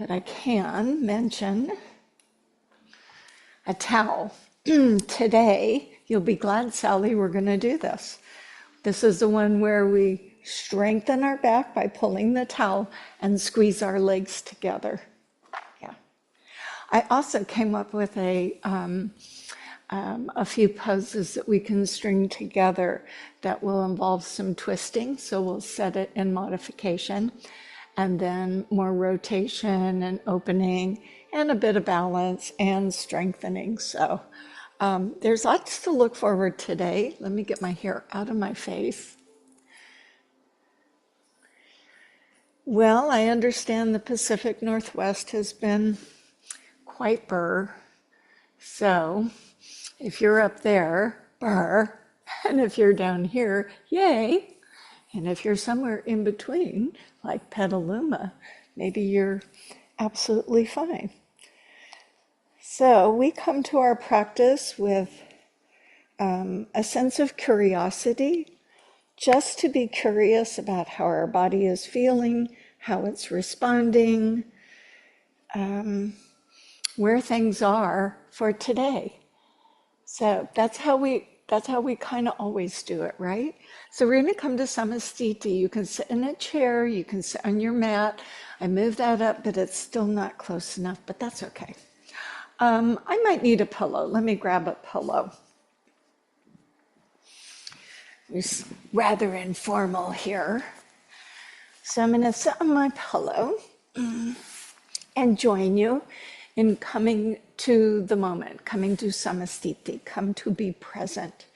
that I can mention a towel. Today, you'll be glad, Sally, we're going to do this. This is the one where we strengthen our back by pulling the towel and squeeze our legs together. Yeah. I also came up with a few poses that we can string together that will involve some twisting. So we'll set it in modification and then more rotation and opening and a bit of balance and strengthening. So there's lots to look forward to today. Let me get my hair out of my face. Well, I understand the Pacific Northwest has been quite burr. So if you're up there, burr. And if you're down here, yay. And if you're somewhere in between, like Petaluma, maybe you're absolutely fine. So we come to our practice with a sense of curiosity, just to be curious about how our body is feeling, how it's responding, where things are for today. So that's how we kind of always do it, right? So we're going to come to Samastiti. You can sit in a chair, you can sit on your mat. I moved that up, but it's still not close enough, but that's okay. I might need a pillow. Let me grab a pillow. It's rather informal here. So I'm going to sit on my pillow and join you in coming to the moment, coming to Samastiti, come to be present.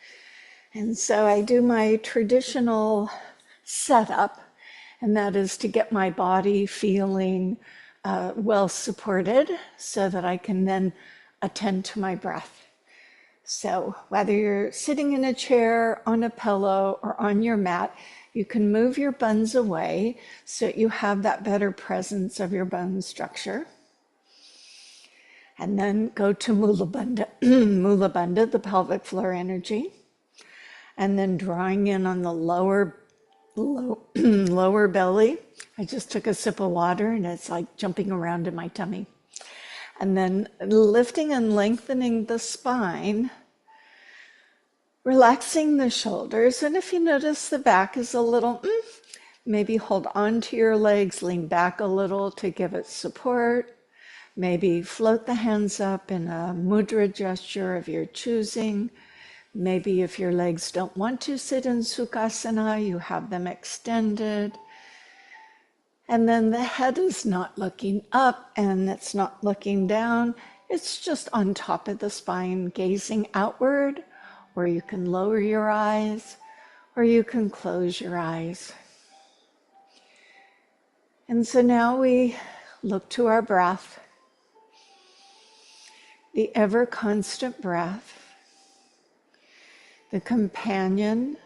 And so I do my traditional setup, and that is to get my body feeling well supported so that I can then attend to my breath. So whether you're sitting in a chair, on a pillow, or on your mat, you can move your buns away so you have that better presence of your bone structure. And then go to Mula Bandha, Mula Bandha, the pelvic floor energy. And then drawing in on the lower belly. I just took a sip of water and it's like jumping around in my tummy. And then lifting and lengthening the spine, relaxing the shoulders. And if you notice the back is a little, maybe hold on to your legs, lean back a little to give it support. Maybe float the hands up in a mudra gesture of your choosing. Maybe if your legs don't want to sit in Sukhasana, you have them extended. And then the head is not looking up and it's not looking down. It's just on top of the spine, gazing outward, or you can lower your eyes, or you can close your eyes. And so now we look to our breath, the ever constant breath, the companion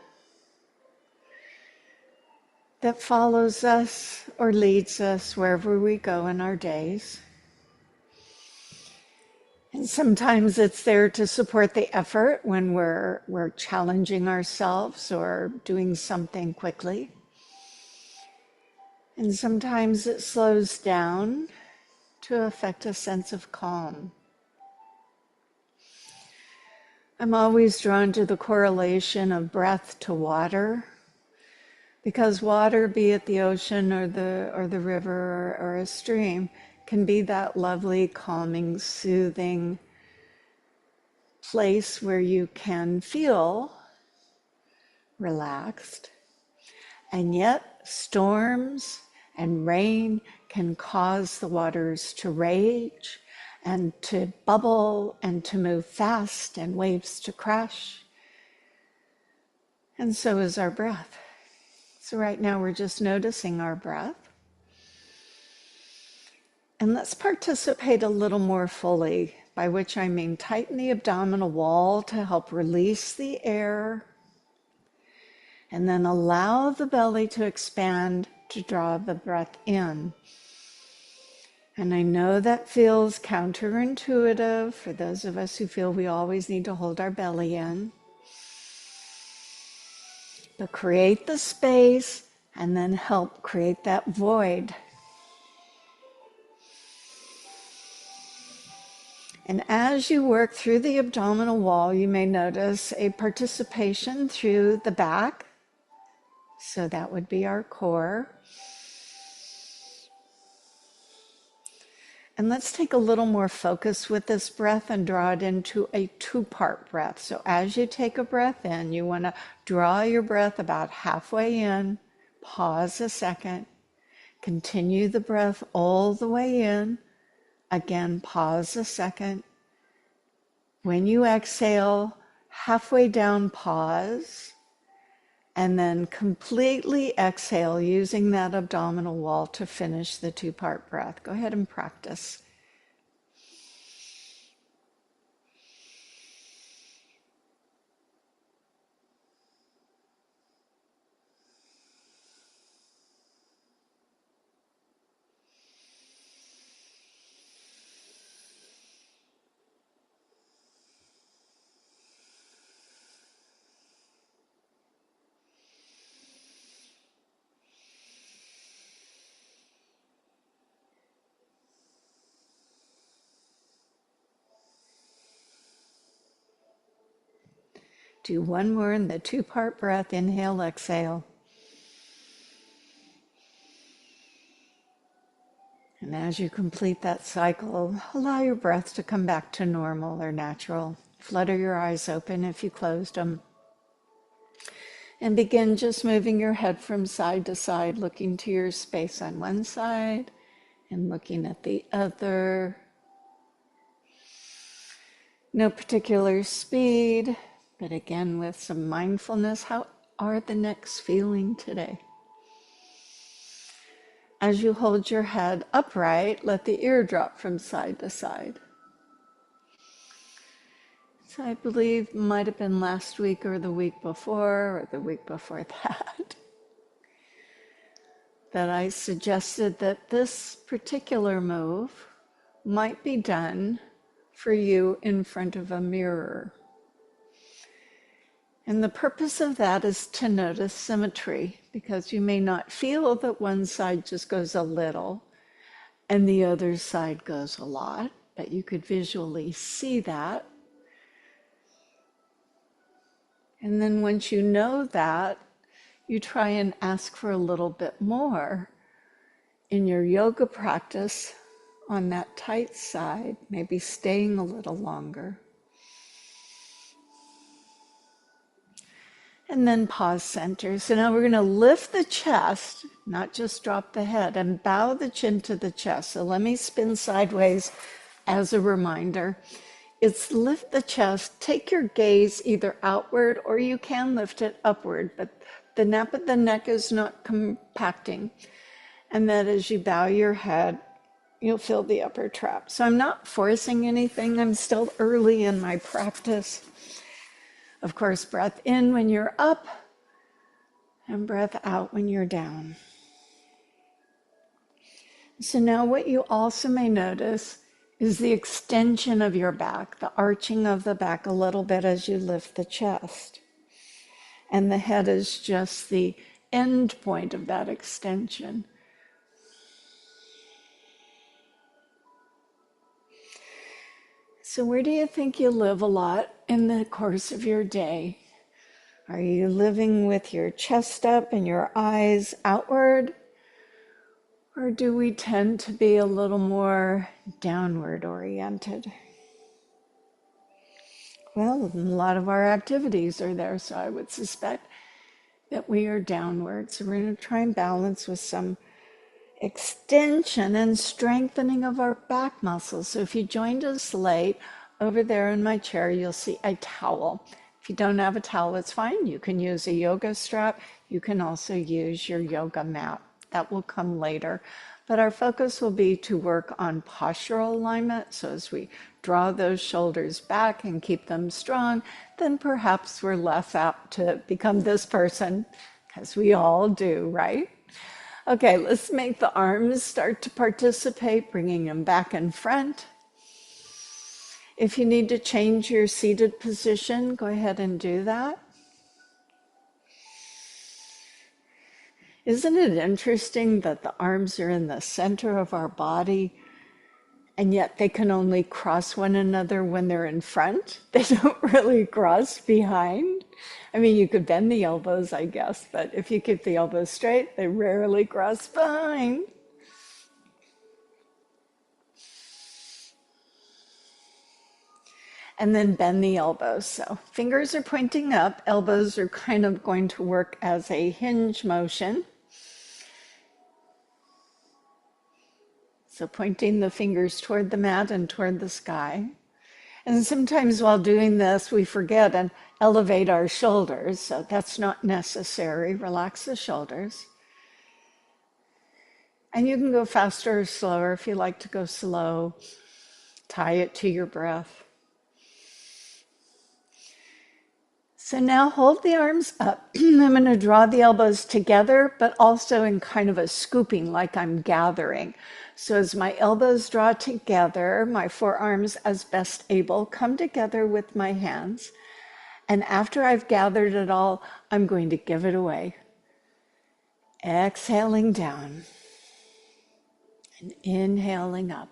that follows us or leads us wherever we go in our days. And sometimes it's there to support the effort when we're challenging ourselves or doing something quickly. And sometimes it slows down to affect a sense of calm. I'm always drawn to the correlation of breath to water, because water, be it the ocean or the river or a stream, can be that lovely, calming, soothing place where you can feel relaxed. And yet storms and rain can cause the waters to rage and to bubble and to move fast and waves to crash. And so is our breath. So right now we're just noticing our breath. And let's participate a little more fully, by which I mean tighten the abdominal wall to help release the air. And then allow the belly to expand to draw the breath in. And I know that feels counterintuitive for those of us who feel we always need to hold our belly in. But create the space and then help create that void. And as you work through the abdominal wall, you may notice a participation through the back. So that would be our core. And let's take a little more focus with this breath and draw it into a two-part breath. So as you take a breath in, you want to draw your breath about halfway in, pause a second, continue the breath all the way in, again, pause a second. When you exhale, halfway down, pause, and then completely exhale using that abdominal wall to finish the two-part breath. Go ahead and practice. Do one more in the two-part breath. Inhale, exhale. And as you complete that cycle, allow your breath to come back to normal or natural. Flutter your eyes open if you closed them. And begin just moving your head from side to side, looking to your space on one side and looking at the other. No particular speed, but again with some mindfulness. How are the necks feeling today? As you hold your head upright, let the ear drop from side to side. So I believe might have been last week or the week before or the week before that I suggested that this particular move might be done for you in front of a mirror. And the purpose of that is to notice symmetry, because you may not feel that one side just goes a little and the other side goes a lot, but you could visually see that. And then once you know that, you try and ask for a little bit more in your yoga practice on that tight side, maybe staying a little longer. And then pause center. So now we're going to lift the chest, not just drop the head, and bow the chin to the chest. So let me spin sideways as a reminder. It's lift the chest, take your gaze either outward or you can lift it upward, but the nape of the neck is not compacting. And that as you bow your head, you'll feel the upper trap. So I'm not forcing anything. I'm still early in my practice. Of course, breath in when you're up and breath out when you're down. So now what you also may notice is the extension of your back, the arching of the back a little bit as you lift the chest. And the head is just the end point of that extension. So where do you think you live a lot in the course of your day? Are you living with your chest up and your eyes outward? Or do we tend to be a little more downward oriented? Well, a lot of our activities are there, so I would suspect that we are downward. So we're going to try and balance with some extension and strengthening of our back muscles. So if you joined us late, over there in my chair, you'll see a towel. If you don't have a towel, it's fine. You can use a yoga strap. You can also use your yoga mat. That will come later. But our focus will be to work on postural alignment. So as we draw those shoulders back and keep them strong, then perhaps we're less apt to become this person, because we all do, right? Okay, let's make the arms start to participate, bringing them back in front. If you need to change your seated position, go ahead and do that. Isn't it interesting that the arms are in the center of our body and yet they can only cross one another when they're in front. They don't really cross behind. I mean, you could bend the elbows, I guess, but if you keep the elbows straight, they rarely cross behind. And then bend the elbows. So fingers are pointing up, elbows are kind of going to work as a hinge motion. So pointing the fingers toward the mat and toward the sky. And sometimes while doing this, we forget and elevate our shoulders. So that's not necessary. Relax the shoulders. And you can go faster or slower if you like to go slow. Tie it to your breath. So now hold the arms up. I'm going to draw the elbows together, but also in kind of a scooping, like I'm gathering. So as my elbows draw together, my forearms as best able come together with my hands. And after I've gathered it all, I'm going to give it away. Exhaling down and inhaling up.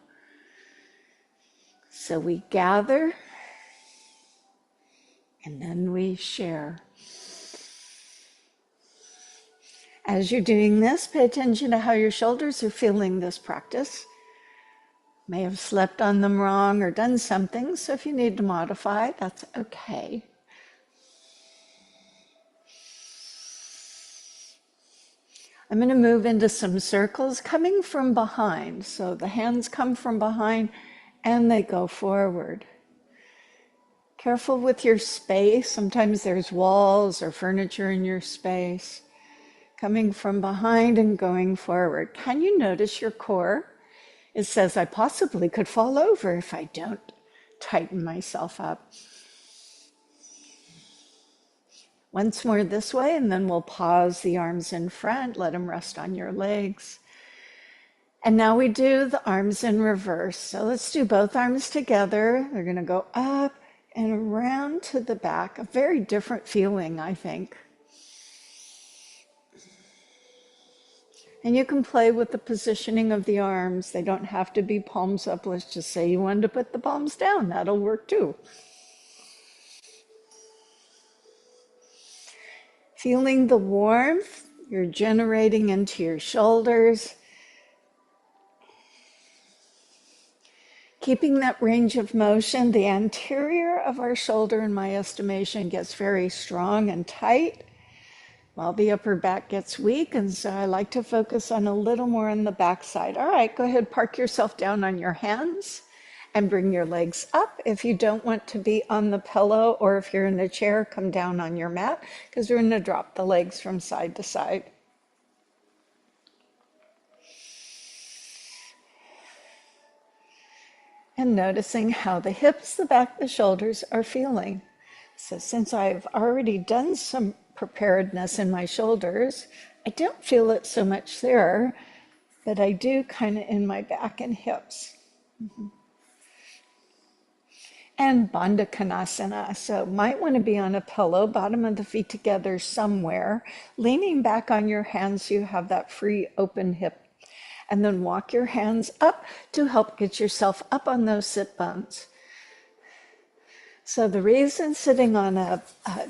So we gather and then we share. As you're doing this, pay attention to how your shoulders are feeling this practice. May have slept on them wrong or done something, so if you need to modify, that's okay. I'm going to move into some circles coming from behind. So the hands come from behind and they go forward. Careful with your space. Sometimes there's walls or furniture in your space. Coming from behind and going forward. Can you notice your core? It says, I possibly could fall over if I don't tighten myself up. Once more this way, and then we'll pause the arms in front, let them rest on your legs. And now we do the arms in reverse. So let's do both arms together. They're going to go up and around to the back. A very different feeling, I think. And you can play with the positioning of the arms. They don't have to be palms up. Let's just say you wanted to put the palms down. That'll work too. Feeling the warmth you're generating into your shoulders. Keeping that range of motion, the anterior of our shoulder, in my estimation, gets very strong and tight, while the upper back gets weak, and so I like to focus on a little more on the back side. All right, go ahead, park yourself down on your hands and bring your legs up. If you don't want to be on the pillow, or if you're in a chair, come down on your mat, because we're going to drop the legs from side to side. And noticing how the hips, the back, the shoulders are feeling. So since I've already done some preparedness in my shoulders, I don't feel it so much there, but I do kind of in my back and hips. And Bandha Konasana, so might want to be on a pillow, bottom of the feet together somewhere, leaning back on your hands so you have that free open hip. And then walk your hands up to help get yourself up on those sit bones. So the reason sitting on a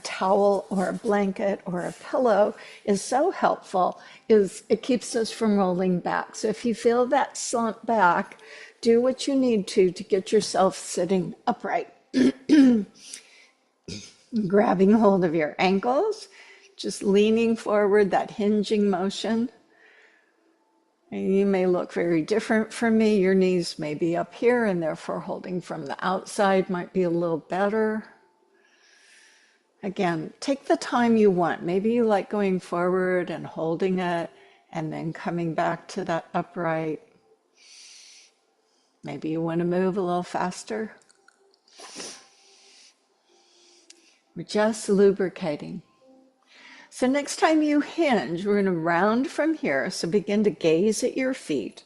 towel or a blanket or a pillow is so helpful is it keeps us from rolling back. So if you feel that slump back, do what you need to get yourself sitting upright. Grabbing hold of your ankles, just leaning forward, that hinging motion. And you may look very different from me. Your knees may be up here, and therefore holding from the outside might be a little better. Again, take the time you want. Maybe you like going forward and holding it and then coming back to that upright. Maybe you want to move a little faster. We're just lubricating. So next time you hinge, we're going to round from here. So begin to gaze at your feet.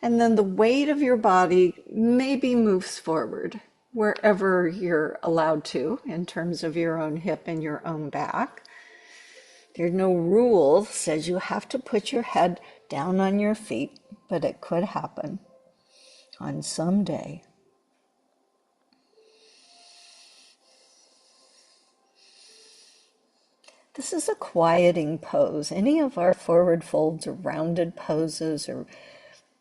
And then the weight of your body maybe moves forward wherever you're allowed to in terms of your own hip and your own back. There's no rule that says you have to put your head down on your feet, but it could happen. on some day. This is a quieting pose. Any of our forward folds or rounded poses or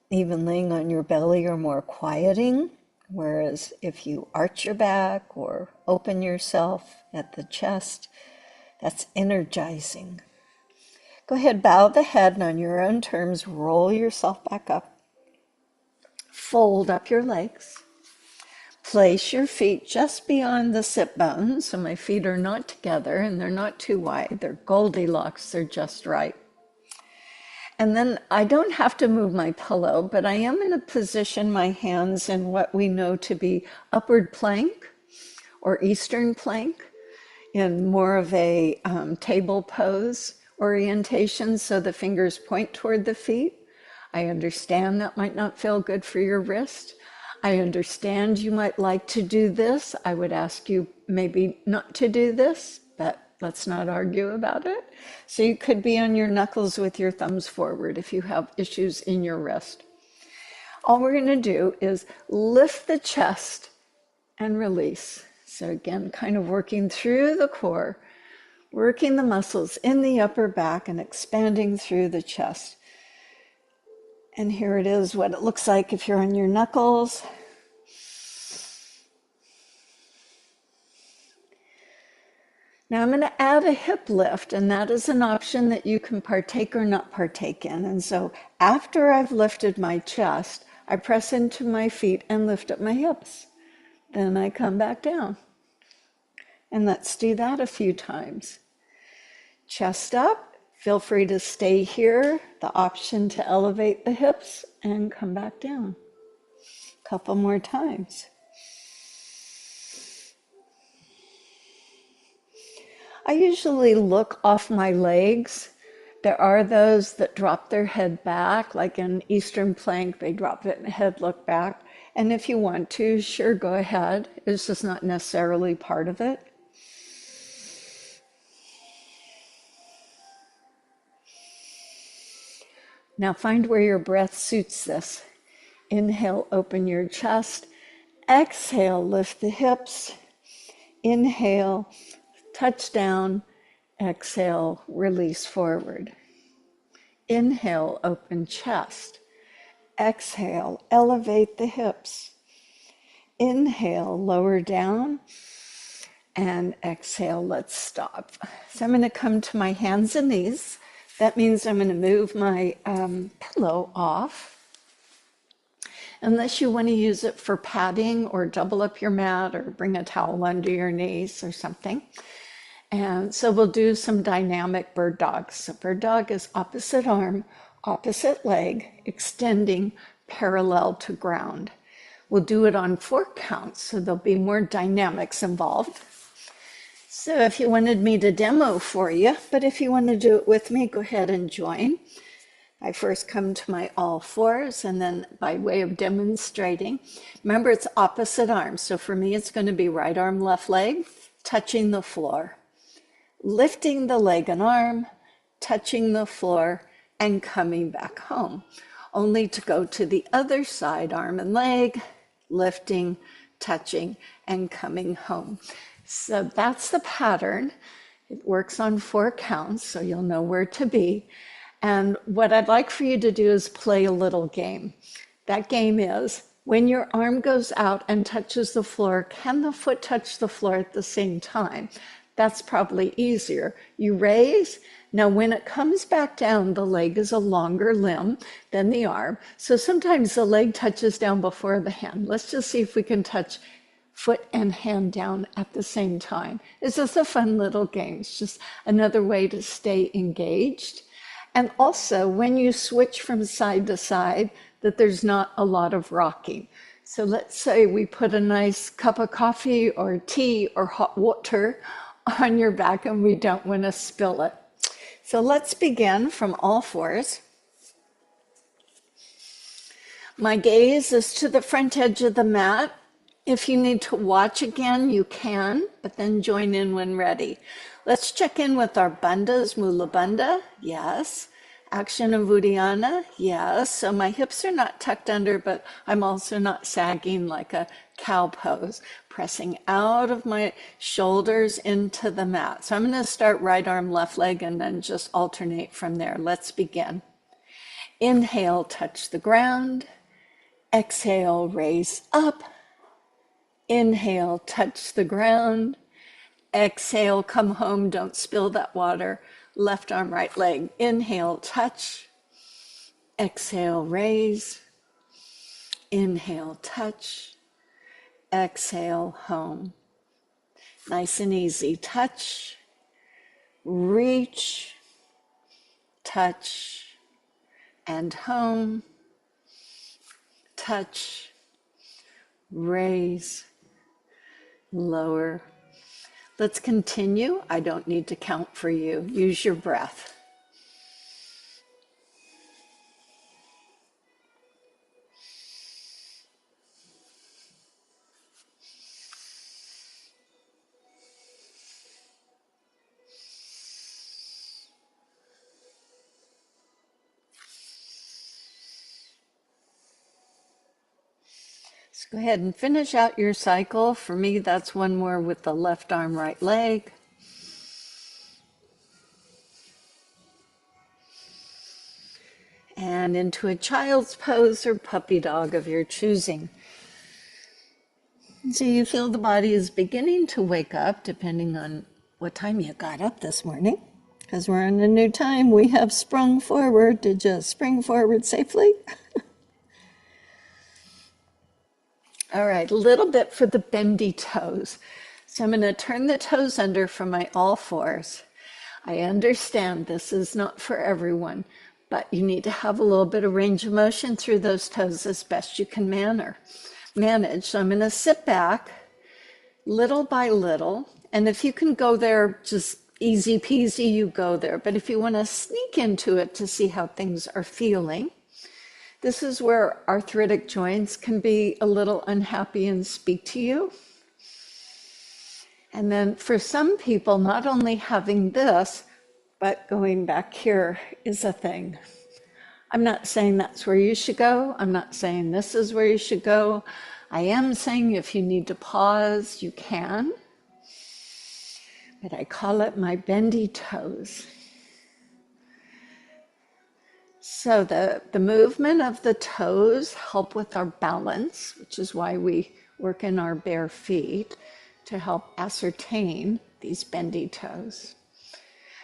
even laying on your belly are more quieting, whereas if you arch your back or open yourself at the chest, that's energizing. Go ahead, bow the head, and on your own terms, roll yourself back up. Fold up your legs. Place your feet just beyond the sit bones, so my feet are not together and they're not too wide. They're Goldilocks, they're just right. And then I don't have to move my pillow, but I am in a position, my hands in what we know to be upward plank or Eastern plank, in more of a table pose orientation, so the fingers point toward the feet. I understand that might not feel good for your wrist. I understand you might like to do this. I would ask you maybe not to do this, but let's not argue about it. So you could be on your knuckles with your thumbs forward if you have issues in your wrist. All we're going to do is lift the chest and release. So again, kind of working through the core, working the muscles in the upper back and expanding through the chest. And here it is, what it looks like if you're on your knuckles. Now I'm going to add a hip lift, and that is an option that you can partake or not partake in. And so after I've lifted my chest, I press into my feet and lift up my hips. Then I come back down. And let's do that a few times. Chest up. Feel free to stay here, the option to elevate the hips and come back down. A couple more times. I usually look off my legs. There are those that drop their head back, like in Eastern plank, they drop it and head look back. And if you want to, sure, go ahead. It's just not necessarily part of it. Now find where your breath suits this. Inhale, open your chest. Exhale, lift the hips. Inhale, touch down. Exhale, release forward. Inhale, open chest. Exhale, elevate the hips. Inhale, lower down. And exhale, let's stop. So I'm going to come to my hands and knees. That means I'm going to move my pillow off. Unless you want to use it for padding or double up your mat or bring a towel under your knees or something. And so we'll do some dynamic bird dogs. So bird dog is opposite arm, opposite leg, extending parallel to ground. We'll do it on 4 counts, so there'll be more dynamics involved. So if you wanted me to demo for you, but if you want to do it with me, go ahead and join. I first come to my all fours, and then by way of demonstrating, remember it's opposite arms. So for me, it's going to be right arm, left leg, touching the floor. Lifting the leg and arm, touching the floor, and coming back home. Only to go to the other side, arm and leg, lifting, touching, and coming home. So that's the pattern. It works on 4 counts, so you'll know where to be. And what I'd like for you to do is play a little game. That game is, when your arm goes out and touches the floor, can the foot touch the floor at the same time? That's probably easier. You raise. Now, when it comes back down, the leg is a longer limb than the arm. So sometimes the leg touches down before the hand. Let's just see if we can touch foot and hand down at the same time. It's just a fun little game. It's just another way to stay engaged. And also, when you switch from side to side, that there's not a lot of rocking. So let's say we put a nice cup of coffee or tea or hot water on your back and we don't want to spill it. So let's begin from all fours. My gaze is to the front edge of the mat. If you need to watch again, you can, but then join in when ready. Let's check in with our bandhas, Mula Bandha, yes. Action of Uddiyana, yes. So my hips are not tucked under, but I'm also not sagging like a cow pose, pressing out of my shoulders into the mat. So I'm going to start right arm, left leg, and then just alternate from there. Let's begin. Inhale, touch the ground. Exhale, raise up. Inhale, touch the ground. Exhale, come home, don't spill that water. Left arm, right leg. Inhale, touch. Exhale, raise. Inhale, touch. Exhale, home. Nice and easy. Touch, reach, touch, and home. Touch, raise, lower. Let's continue. I don't need to count for you. Use your breath. Let's go ahead and finish out your cycle. For me, that's one more with the left arm, right leg. And into a child's pose or puppy dog of your choosing. So you feel the body is beginning to wake up, depending on what time you got up this morning. Because we're in a new time, we have sprung forward. Did you spring forward safely? All right, a little bit for the bendy toes. So I'm going to turn the toes under from my all fours. I understand this is not for everyone, but you need to have a little bit of range of motion through those toes as best you can manage. So I'm going to sit back little by little, and if you can go there, just easy peasy, you go there. But if you want to sneak into it to see how things are feeling, this is where arthritic joints can be a little unhappy and speak to you. And then for some people, not only having this, but going back here is a thing. I'm not saying that's where you should go. I'm not saying this is where you should go. I am saying if you need to pause, you can. But I call it my bendy toes. So the movement of the toes help with our balance, which is why we work in our bare feet to help ascertain these bendy toes.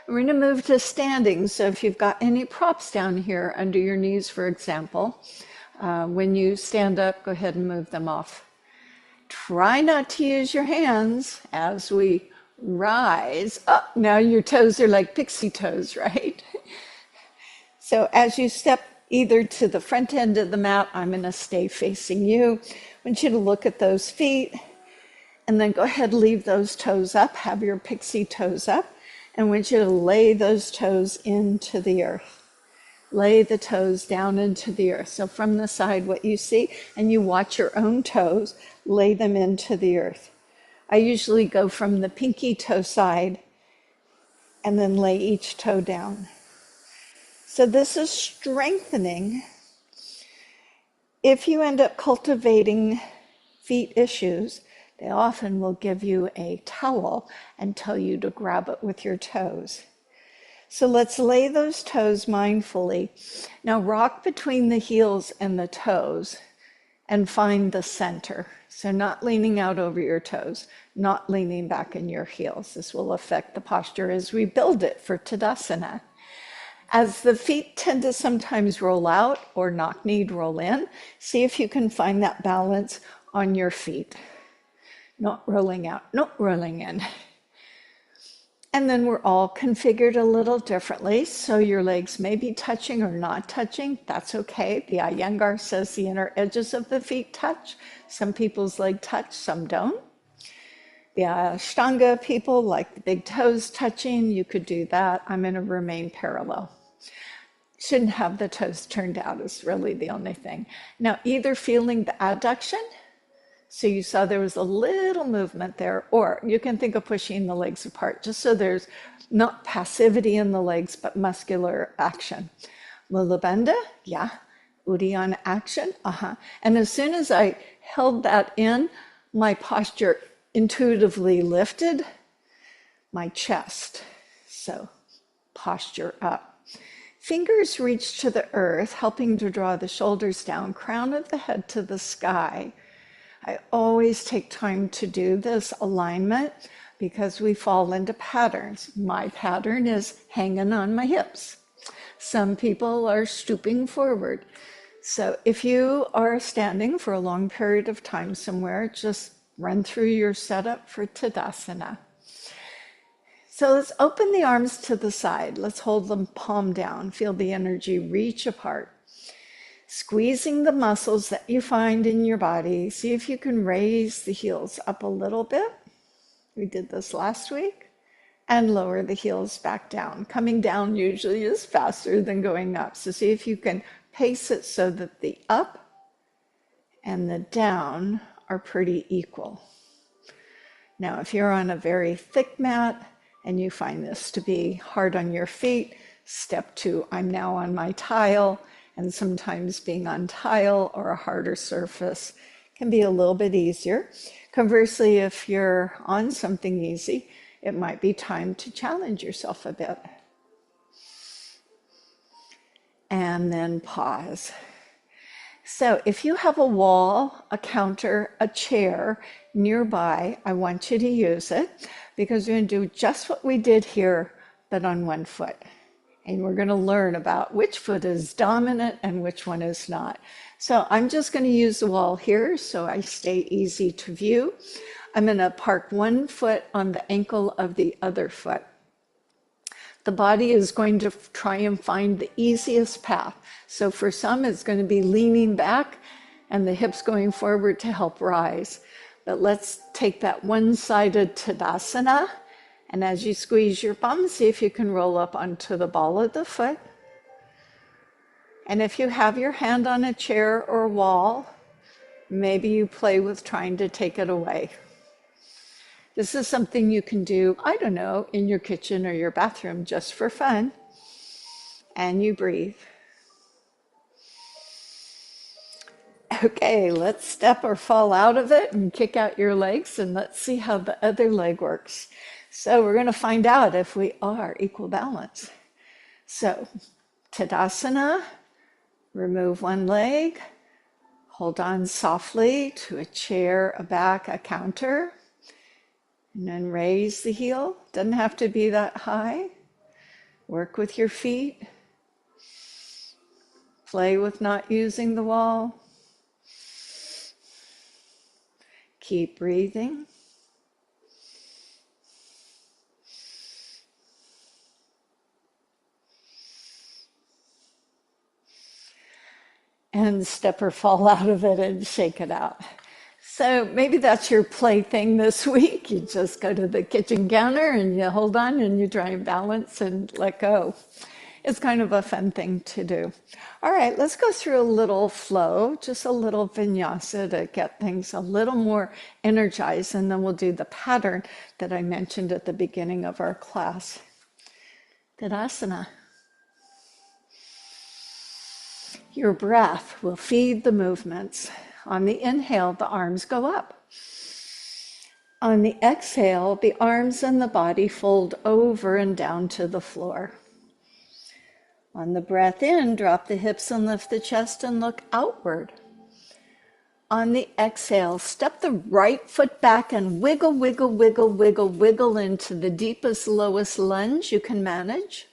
We're going to move to standing. So if you've got any props down here under your knees, for example, when you stand up, go ahead and move them off. Try not to use your hands as we rise. Oh, now your toes are like pixie toes, right? So as you step either to the front end of the mat, I'm going to stay facing you. I want you to look at those feet and then go ahead and leave those toes up. Have your pixie toes up. And I want you to lay those toes into the earth. Lay the toes down into the earth. So from the side, what you see, and you watch your own toes, lay them into the earth. I usually go from the pinky toe side and then lay each toe down. So this is strengthening. If you end up cultivating feet issues, they often will give you a towel and tell you to grab it with your toes. So let's lay those toes mindfully. Now rock between the heels and the toes and find the center. So not leaning out over your toes, not leaning back in your heels. This will affect the posture as we build it for Tadasana. As the feet tend to sometimes roll out or knock-kneed roll in, see if you can find that balance on your feet. Not rolling out, not rolling in. And then we're all configured a little differently, so your legs may be touching or not touching. That's okay. The Iyengar says the inner edges of the feet touch. Some people's legs touch, some don't. The Ashtanga people like the big toes touching. You could do that. I'm going to remain parallel. Shouldn't have the toes turned out is really the only thing. Now, either feeling the adduction, so you saw there was a little movement there, or you can think of pushing the legs apart, just so there's not passivity in the legs, but muscular action. Mula Bandha, yeah. Uddiyana action, And as soon as I held that in, my posture intuitively lifted my chest. So posture up. Fingers reach to the earth, helping to draw the shoulders down, crown of the head to the sky. I always take time to do this alignment because we fall into patterns. My pattern is hanging on my hips. Some people are stooping forward. So if you are standing for a long period of time somewhere, just run through your setup for Tadasana. So let's open the arms to the side. Let's hold them palm down. Feel the energy reach apart. Squeezing the muscles that you find in your body. See if you can raise the heels up a little bit. We did this last week. And lower the heels back down. Coming down usually is faster than going up. So see if you can pace it so that the up and the down are pretty equal. Now, if you're on a very thick mat and you find this to be hard on your feet, step 2, I'm now on my tile, and sometimes being on tile or a harder surface can be a little bit easier. Conversely, if you're on something easy, it might be time to challenge yourself a bit. And then pause. So if you have a wall, a counter, a chair nearby, I want you to use it because we're going to do just what we did here, but on one foot. And we're going to learn about which foot is dominant and which one is not. So I'm just going to use the wall here so I stay easy to view. I'm going to park one foot on the ankle of the other foot. The body is going to try and find the easiest path. So for some, it's going to be leaning back and the hips going forward to help rise. But let's take that one-sided Tadasana. And as you squeeze your bum, see if you can roll up onto the ball of the foot. And if you have your hand on a chair or wall, maybe you play with trying to take it away. This is something you can do, I don't know, in your kitchen or your bathroom just for fun. And you breathe. Okay, let's step or fall out of it and kick out your legs, and let's see how the other leg works. So we're going to find out if we are equal balance. So Tadasana, remove one leg, hold on softly to a chair, a back, a counter. And then raise the heel. Doesn't have to be that high. Work with your feet. Play with not using the wall. Keep breathing. And step or fall out of it and shake it out. So maybe that's your plaything this week. You just go to the kitchen counter and you hold on and you try and balance and let go. It's kind of a fun thing to do. All right, let's go through a little flow, just a little vinyasa to get things a little more energized, and then we'll do the pattern that I mentioned at the beginning of our class. Tadasana. Your breath will feed the movements. On the inhale, the arms go up. On the exhale, the arms and the body fold over and down to the floor. On the breath in, drop the hips and lift the chest and look outward. On the exhale, step the right foot back and wiggle, wiggle, wiggle, wiggle, wiggle into the deepest, lowest lunge you can manage.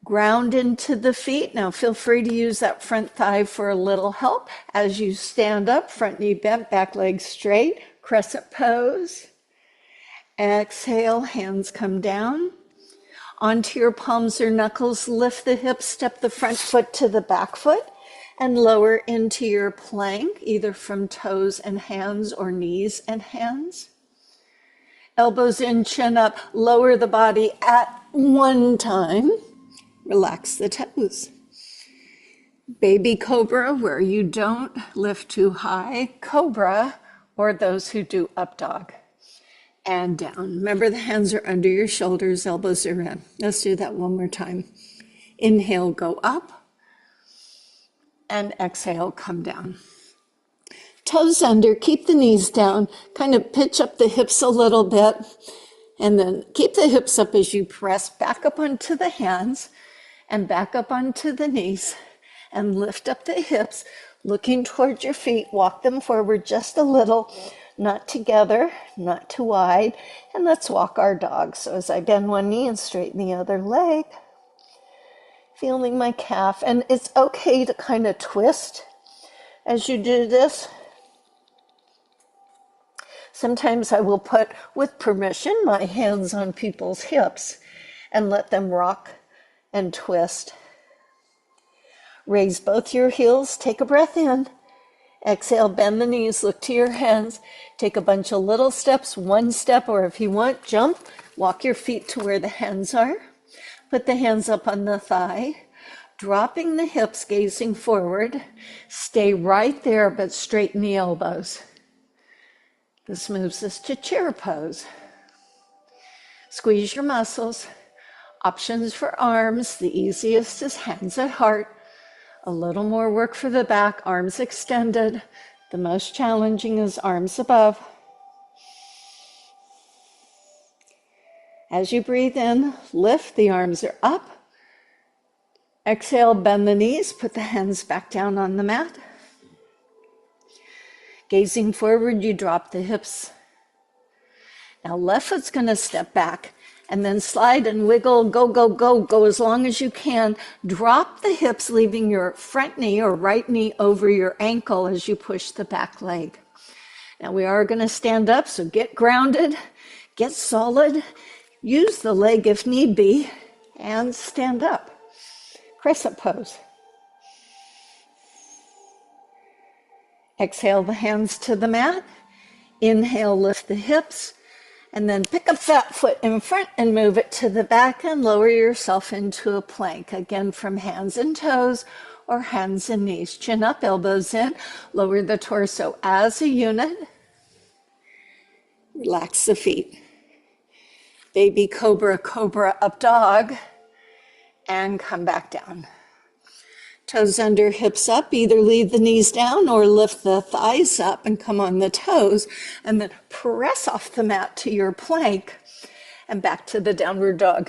Ground into the feet. Now feel free to use that front thigh for a little help. As you stand up, front knee bent, back leg straight, crescent pose. Exhale, hands come down. Onto your palms or knuckles, lift the hips, step the front foot to the back foot, and lower into your plank, either from toes and hands or knees and hands. Elbows in, chin up, lower the body at one time. Relax the toes. Baby cobra, where you don't lift too high. Cobra, or those who do up dog. And down. Remember, the hands are under your shoulders, elbows are in. Let's do that one more time. Inhale, go up, and exhale, come down. Toes under, keep the knees down, kind of pitch up the hips a little bit, and then keep the hips up as you press back up onto the hands and back up onto the knees, and lift up the hips, looking towards your feet. Walk them forward just a little, not together, not too wide, and let's walk our dog. So as I bend one knee and straighten the other leg, feeling my calf, and it's okay to kind of twist as you do this. Sometimes I will put, with permission, my hands on people's hips and let them rock and twist. Raise both your heels, take a breath in. Exhale, bend the knees, look to your hands. Take a bunch of little steps, one step, or if you want, jump. Walk your feet to where the hands are. Put the hands up on the thigh. Dropping the hips, gazing forward. Stay right there, but straighten the elbows. This moves us to chair pose. Squeeze your muscles. Options for arms. The easiest is hands at heart. A little more work for the back, arms extended. The most challenging is arms above. As you breathe in, lift, the arms are up. Exhale, bend the knees, put the hands back down on the mat. Gazing forward, you drop the hips. Now left foot's gonna step back and then slide and wiggle, go, go, go, go as long as you can. Drop the hips, leaving your front knee or right knee over your ankle as you push the back leg. Now we are gonna stand up, so get grounded, get solid, use the leg if need be, and stand up. Crescent pose. Exhale the hands to the mat. Inhale, lift the hips. And then pick up that foot in front and move it to the back and lower yourself into a plank. Again, from hands and toes or hands and knees. Chin up, elbows in. Lower the torso as a unit. Relax the feet. Baby cobra, cobra, up dog. And come back down. Toes under, hips up. Either leave the knees down or lift the thighs up and come on the toes. And then press off the mat to your plank and back to the downward dog.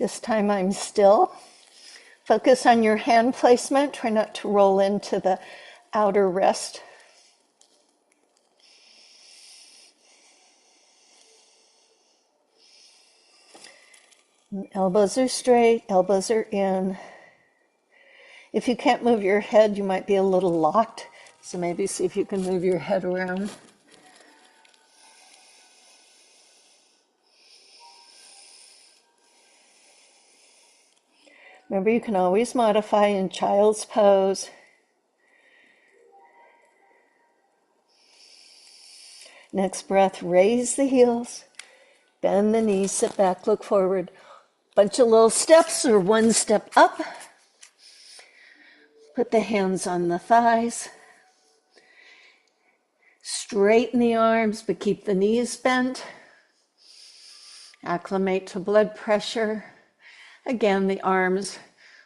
This time I'm still. Focus on your hand placement. Try not to roll into the outer wrist. Elbows are straight, elbows are in. If you can't move your head, you might be a little locked. So maybe see if you can move your head around. Remember, you can always modify in child's pose. Next breath, raise the heels, bend the knees, sit back, look forward. Bunch of little steps or one step up. Put the hands on the thighs. Straighten the arms, but keep the knees bent. Acclimate to blood pressure. Again, the arms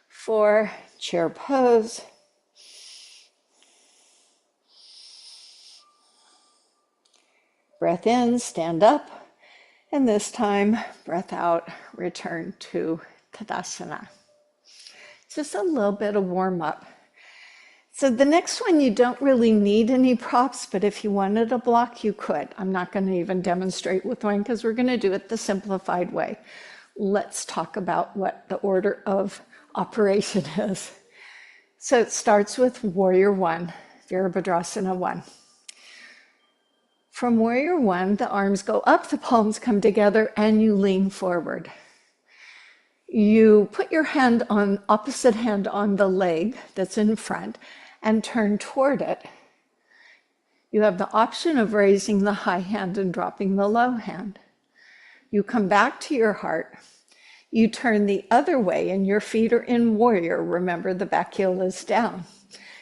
for chair pose. Breath in, stand up. And this time, breath out, return to Tadasana. Just a little bit of warm up. So the next one, you don't really need any props, but if you wanted a block, you could. I'm not going to even demonstrate with one because we're going to do it the simplified way. Let's talk about what the order of operation is. So it starts with Warrior One, Virabhadrasana 1. From Warrior One, the arms go up, the palms come together, and you lean forward. You put your hand on, opposite hand on the leg that's in front and turn toward it. You have the option of raising the high hand and dropping the low hand. You come back to your heart. You turn the other way and your feet are in Warrior. Remember, the back heel is down.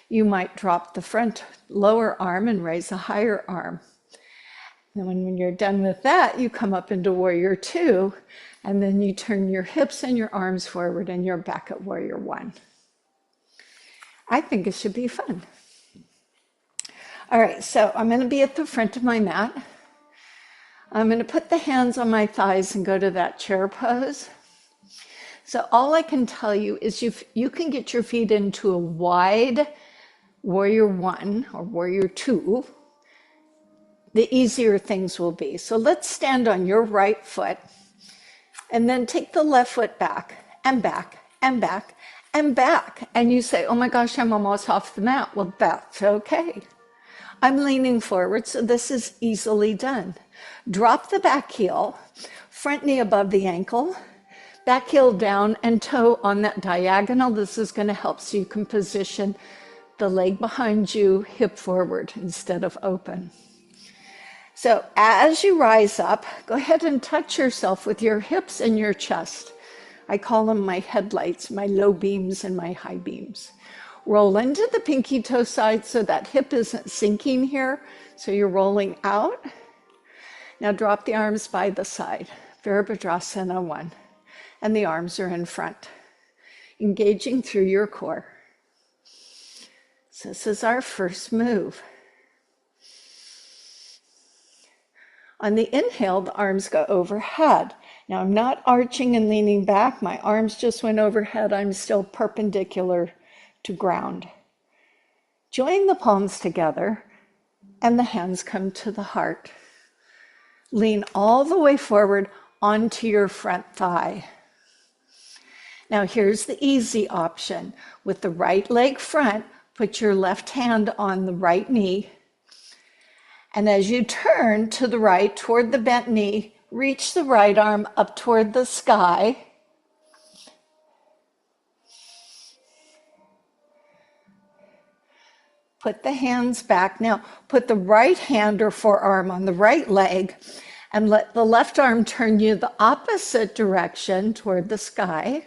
You might drop the front lower arm and raise a higher arm. And when you're done with that, you come up into warrior two, and then you turn your hips and your arms forward, and you're back at warrior one. I think it should be fun. All right, so I'm going to be at the front of my mat. I'm going to put the hands on my thighs and go to that chair pose. So all I can tell you is you can get your feet into a wide warrior one or warrior two, the easier things will be. So let's stand on your right foot and then take the left foot back and back and back and back. And you say, oh my gosh, I'm almost off the mat. Well, that's okay. I'm leaning forward, so this is easily done. Drop the back heel, front knee above the ankle, back heel down and toe on that diagonal. This is going to help so you can position the leg behind you, hip forward instead of open. So as you rise up, go ahead and touch yourself with your hips and your chest. I call them my headlights, my low beams and my high beams. Roll into the pinky toe side so that hip isn't sinking here. So you're rolling out. Now drop the arms by the side, Virabhadrasana 1. And the arms are in front, engaging through your core. So this is our first move. On the inhale, the arms go overhead. Now I'm not arching and leaning back. My arms just went overhead. I'm still perpendicular to ground. Join the palms together and the hands come to the heart. Lean all the way forward onto your front thigh. Now here's the easy option. With the right leg front, put your left hand on the right knee. And as you turn to the right toward the bent knee, reach the right arm up toward the sky. Put the hands back. Now put the right hand or forearm on the right leg and let the left arm turn you the opposite direction toward the sky.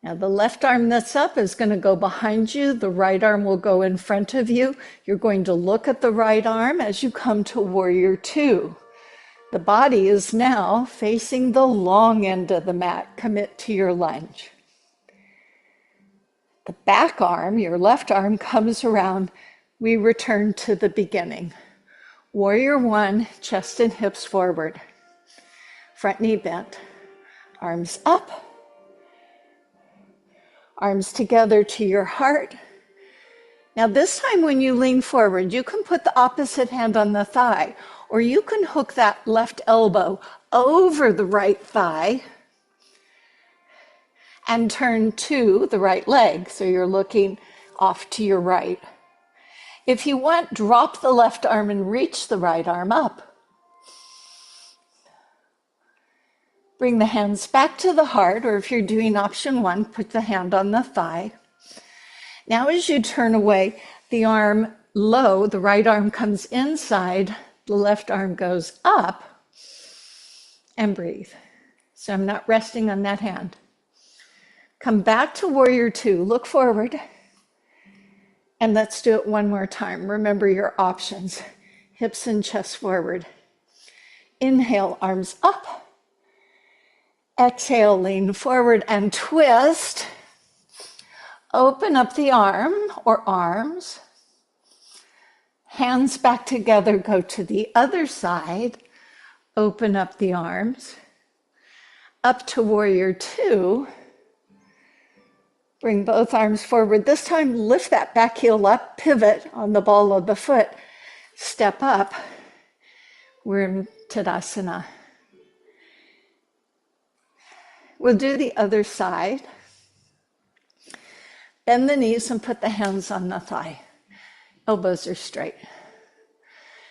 Now the left arm that's up is going to go behind you. The right arm will go in front of you. You're going to look at the right arm as you come to warrior two. The body is now facing the long end of the mat. Commit to your lunge. The back arm, your left arm, comes around. We return to the beginning. Warrior one, chest and hips forward. Front knee bent. Arms up. Arms together to your heart. Now this time when you lean forward, you can put the opposite hand on the thigh, or you can hook that left elbow over the right thigh and turn to the right leg, so you're looking off to your right. If you want, drop the left arm and reach the right arm up. Bring the hands back to the heart, or if you're doing option one, put the hand on the thigh. Now as you turn away, the arm low, the right arm comes inside, the left arm goes up, and breathe. So I'm not resting on that hand. Come back to warrior two, look forward, and let's do it one more time. Remember your options, hips and chest forward. Inhale, arms up. Exhale, lean forward and twist. Open up the arm or arms. Hands back together, go to the other side. Open up the arms. Up to warrior two. Bring both arms forward. This time, lift that back heel up, pivot on the ball of the foot. Step up. We're in Tadasana. We'll do the other side. Bend the knees and put the hands on the thigh. Elbows are straight.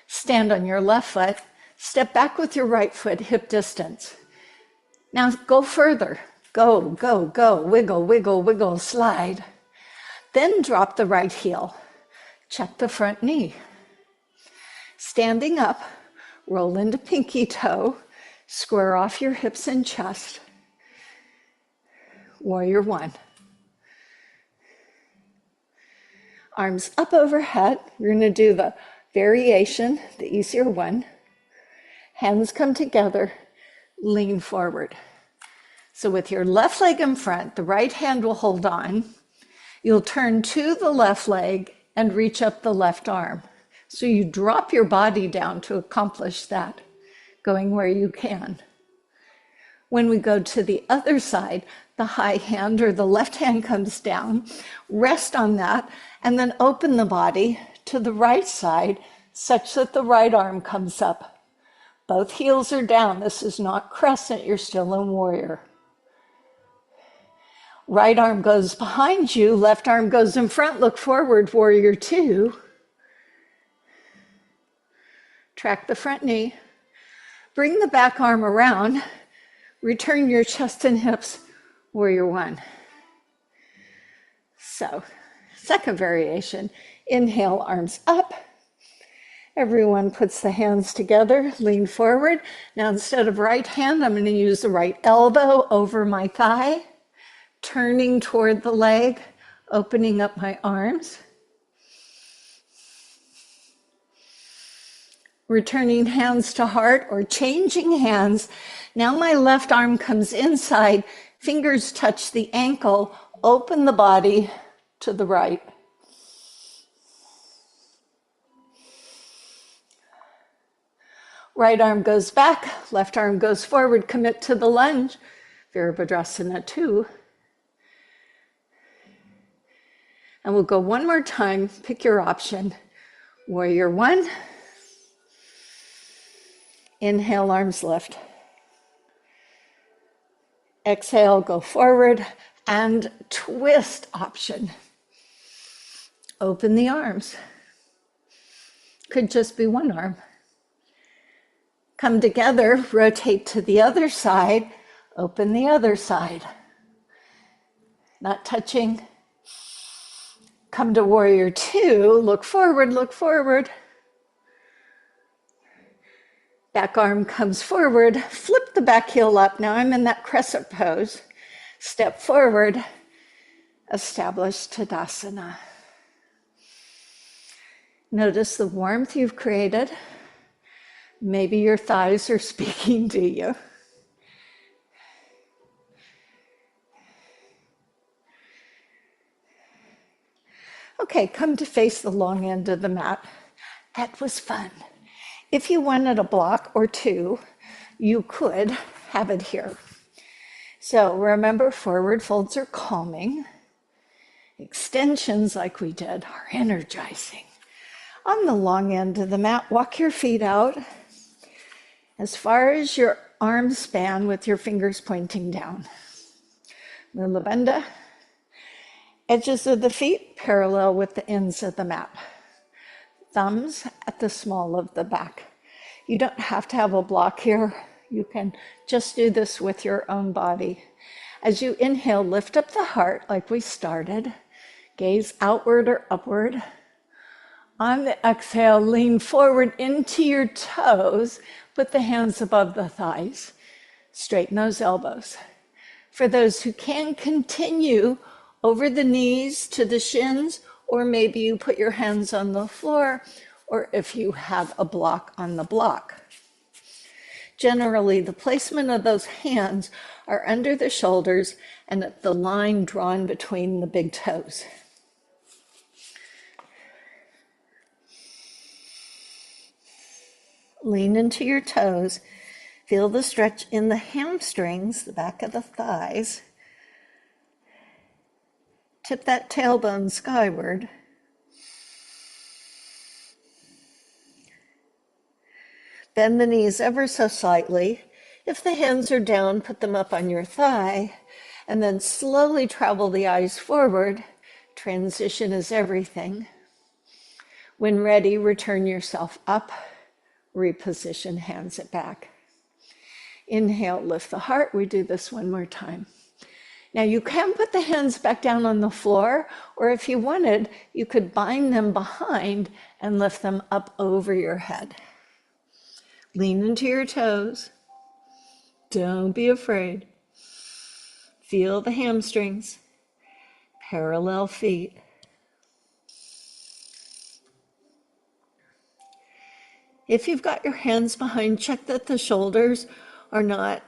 Stand on your left foot. Step back with your right foot, hip distance. Now go further. Go, go, go. Wiggle, wiggle, wiggle, slide. Then drop the right heel. Check the front knee. Standing up, roll into pinky toe. Square off your hips and chest. Warrior one. Arms up overhead. We're going to do the Variation, the easier one. Hands come together, lean forward. So with your left leg in front, the right hand will hold on. You'll turn to the left leg and reach up the left arm. So you drop your body down to accomplish that, going where you can. When we go to the other side, the high hand or the left hand comes down, rest on that, and then open the body to the right side such that the right arm comes up. Both heels are down. This is not crescent. You're still in warrior. Right arm goes behind you. Left arm goes in front. Look forward, warrior two. Track the front knee. Bring the back arm around. Return your chest and hips, warrior one. So, second variation. Inhale, arms up. Everyone puts the hands together, lean forward. Now instead of right hand, I'm going to use the right elbow over my thigh, turning toward the leg, opening up my arms. Returning hands to heart or changing hands. Now my left arm comes inside, fingers touch the ankle, open the body to the right. Right arm goes back, left arm goes forward, commit to the lunge, Virabhadrasana 2. And we'll go one more time, pick your option. Warrior 1. Inhale, arms lift. Exhale, go forward and twist option. Open the arms. Could just be one arm. Come together, rotate to the other side, open the other side. Not touching. Come to warrior 2, look forward, look forward. Back arm comes forward, flip the back heel up. Now I'm in that crescent pose. Step forward, establish Tadasana. Notice the warmth you've created. Maybe your thighs are speaking to you. Okay, come to face the long end of the mat. That was fun. If you wanted a block or two, you could have it here. So remember, forward folds are calming. Extensions like we did are energizing. On the long end of the mat, walk your feet out as far as your arms span with your fingers pointing down. Mula Bandha. Edges of the feet parallel with the ends of the mat. Thumbs at the small of the back. You don't have to have a block here. You can just do this with your own body. As you inhale, lift up the heart like we started. Gaze outward or upward. On the exhale, lean forward into your toes. Put the hands above the thighs. Straighten those elbows. For those who can, continue over the knees to the shins, or maybe you put your hands on the floor, or if you have a block on the block. Generally, the placement of those hands are under the shoulders and at the line drawn between the big toes. Lean into your toes. Feel the stretch in the hamstrings, the back of the thighs. Tip that tailbone skyward. Bend the knees ever so slightly. If the hands are down, put them up on your thigh, and then slowly travel the eyes forward. Transition is everything. When ready, return yourself up. Reposition hands at back. Inhale, lift the heart. We do this one more time. Now you can put the hands back down on the floor, or if you wanted, you could bind them behind and lift them up over your head. Lean into your toes. Don't be afraid. Feel the hamstrings. Parallel feet. If you've got your hands behind, check that the shoulders are not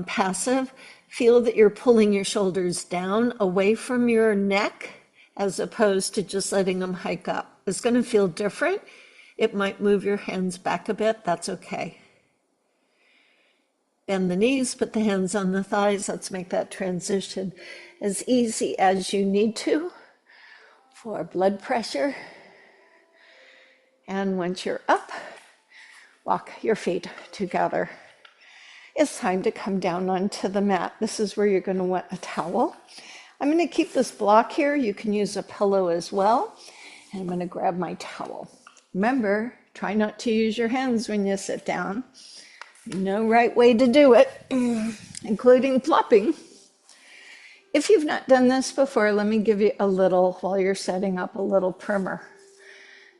passive. Feel that you're pulling your shoulders down away from your neck as opposed to just letting them hike up. It's going to feel different. It might move your hands back a bit. That's okay. Bend the knees, put the hands on the thighs. Let's make that transition as easy as you need to for blood pressure. And once you're up, walk your feet together. It's time to come down onto the mat. This is where you're going to want a towel. I'm going to keep this block here. You can use a pillow as well. And I'm going to grab my towel. Remember, try not to use your hands when you sit down. No right way to do it, including flopping. If you've not done this before, let me give you a little, while you're setting up, a little primer.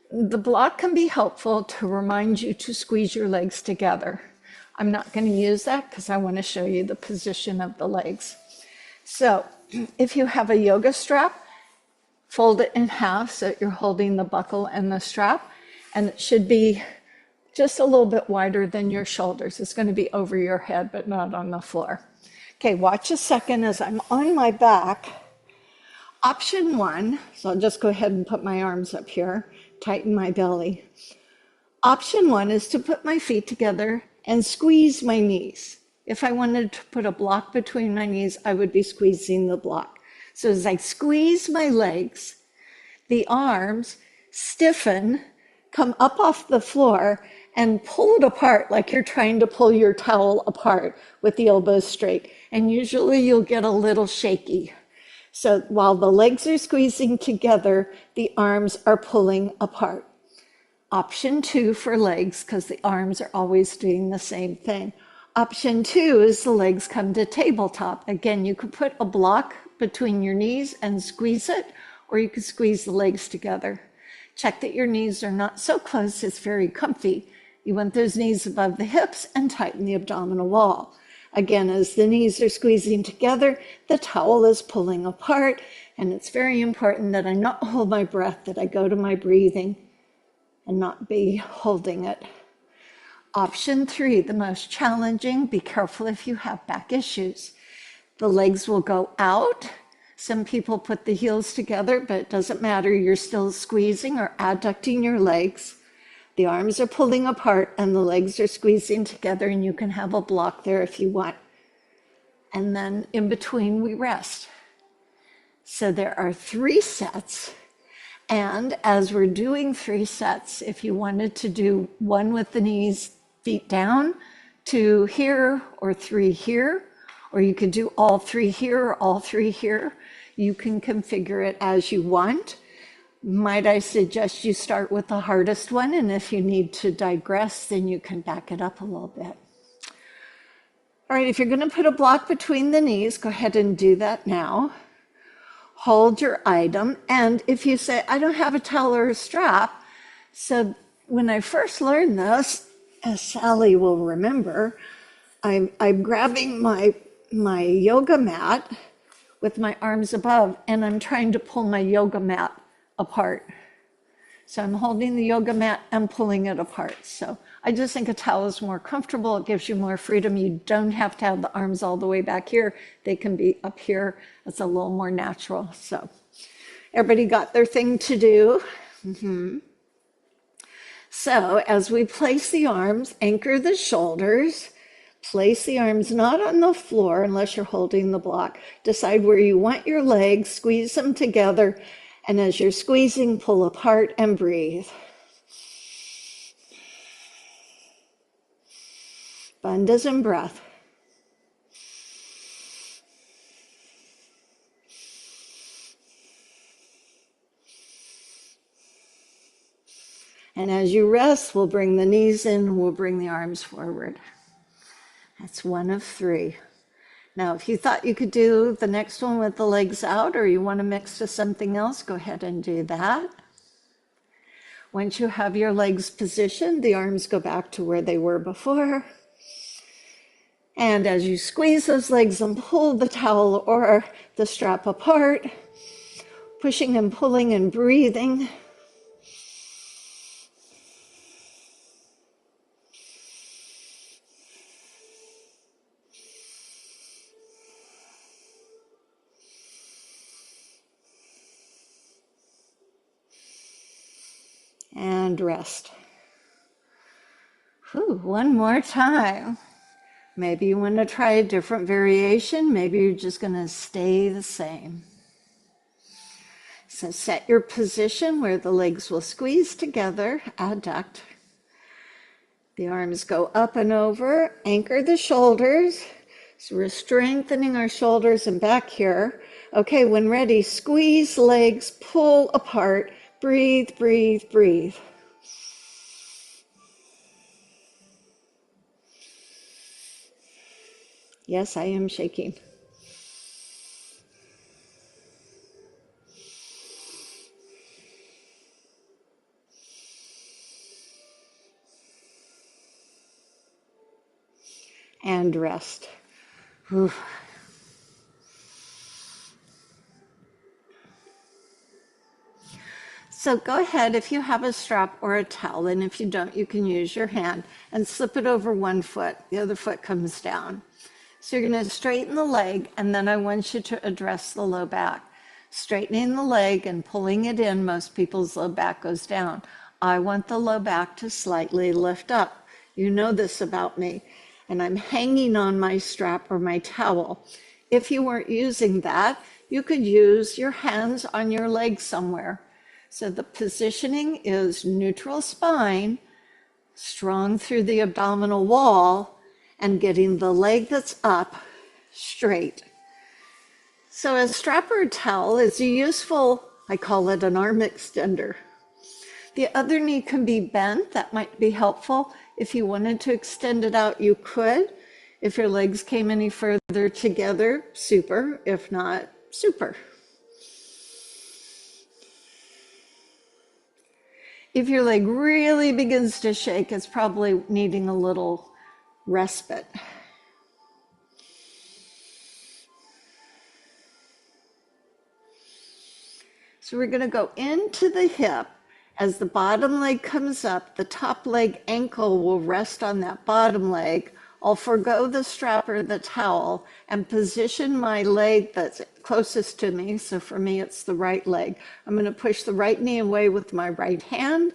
The block can be helpful to remind you to squeeze your legs together. I'm not going to use that because I want to show you the position of the legs. So if you have a yoga strap, fold it in half so that you're holding the buckle and the strap, and it should be just a little bit wider than your shoulders. It's going to be over your head, but not on the floor. Okay, watch a second as I'm on my back. Option 1, so I'll just go ahead and put my arms up here, tighten my belly. Option 1 is to put my feet together and squeeze my knees. If I wanted to put a block between my knees, I would be squeezing the block. So as I squeeze my legs, the arms stiffen, come up off the floor, and pull it apart like you're trying to pull your towel apart with the elbows straight. And usually you'll get a little shaky. So while the legs are squeezing together, the arms are pulling apart. Option 2 for legs, because the arms are always doing the same thing. Option 2 is the legs come to tabletop. Again, you could put a block between your knees and squeeze it, or you could squeeze the legs together. Check that your knees are not so close it's very comfy. You want those knees above the hips and tighten the abdominal wall. Again, as the knees are squeezing together, the towel is pulling apart, and it's very important that I not hold my breath, that I go to my breathing and not be holding it. Option 3, the most challenging, be careful if you have back issues. The legs will go out. Some people put the heels together, but it doesn't matter. You're still squeezing or adducting your legs. The arms are pulling apart and the legs are squeezing together, and you can have a block there if you want. And then in between, we rest. So there are 3 sets. And as we're doing 3 sets, if you wanted to do one with the knees, feet down, 2 here, or 3 here, or you could do all 3 here or all 3 here, you can configure it as you want. Might I suggest you start with the hardest one, and if you need to digress, then you can back it up a little bit. All right, if you're going to put a block between the knees, go ahead and do that now. Hold your item, and if you say, I don't have a towel or a strap, so when I first learned this, as Sally will remember, I'm grabbing my yoga mat with my arms above, and I'm trying to pull my yoga mat apart. So I'm holding the yoga mat and pulling it apart. So I just think a towel is more comfortable. It gives you more freedom. You don't have to have the arms all the way back here. They can be up here. It's a little more natural. So everybody got their thing to do. So as we place the arms, anchor the shoulders. Place the arms not on the floor unless you're holding the block. Decide where you want your legs, squeeze them together, and as you're squeezing, pull apart and breathe. Buddhism breath. And as you rest, we'll bring the knees in, we'll bring the arms forward. That's 1 of 3. Now, if you thought you could do the next one with the legs out, or you want to mix with something else, go ahead and do that. Once you have your legs positioned, the arms go back to where they were before. And as you squeeze those legs and pull the towel or the strap apart, pushing and pulling and breathing. and rest. Whew, one more time. Maybe you want to try a different variation. Maybe you're just going to stay the same. So set your position where the legs will squeeze together, adduct. The arms go up and over, anchor the shoulders. So we're strengthening our shoulders and back here. Okay, when ready, squeeze legs, pull apart, breathe, breathe, breathe. Yes, I am shaking. And rest. Whew. So go ahead if you have a strap or a towel, and if you don't, you can use your hand and slip it over one foot. The other foot comes down. So you're going to straighten the leg, and then I want you to address the low back. Straightening the leg and pulling it in, most people's low back goes down. I want the low back to slightly lift up. You know this about me. And I'm hanging on my strap or my towel. If you weren't using that, you could use your hands on your leg somewhere. So the positioning is neutral spine, strong through the abdominal wall, and getting the leg that's up straight. So a strap or towel is a useful, I call it an arm extender. The other knee can be bent. That might be helpful. If you wanted to extend it out, you could. If your legs came any further together, super. If not, super. If your leg really begins to shake, it's probably needing a little respite. So we're going to go into the hip. As the bottom leg comes up, the top leg ankle will rest on that bottom leg. I'll forgo the strap or the towel and position my leg that's closest to me. So for me, it's the right leg. I'm going to push the right knee away with my right hand,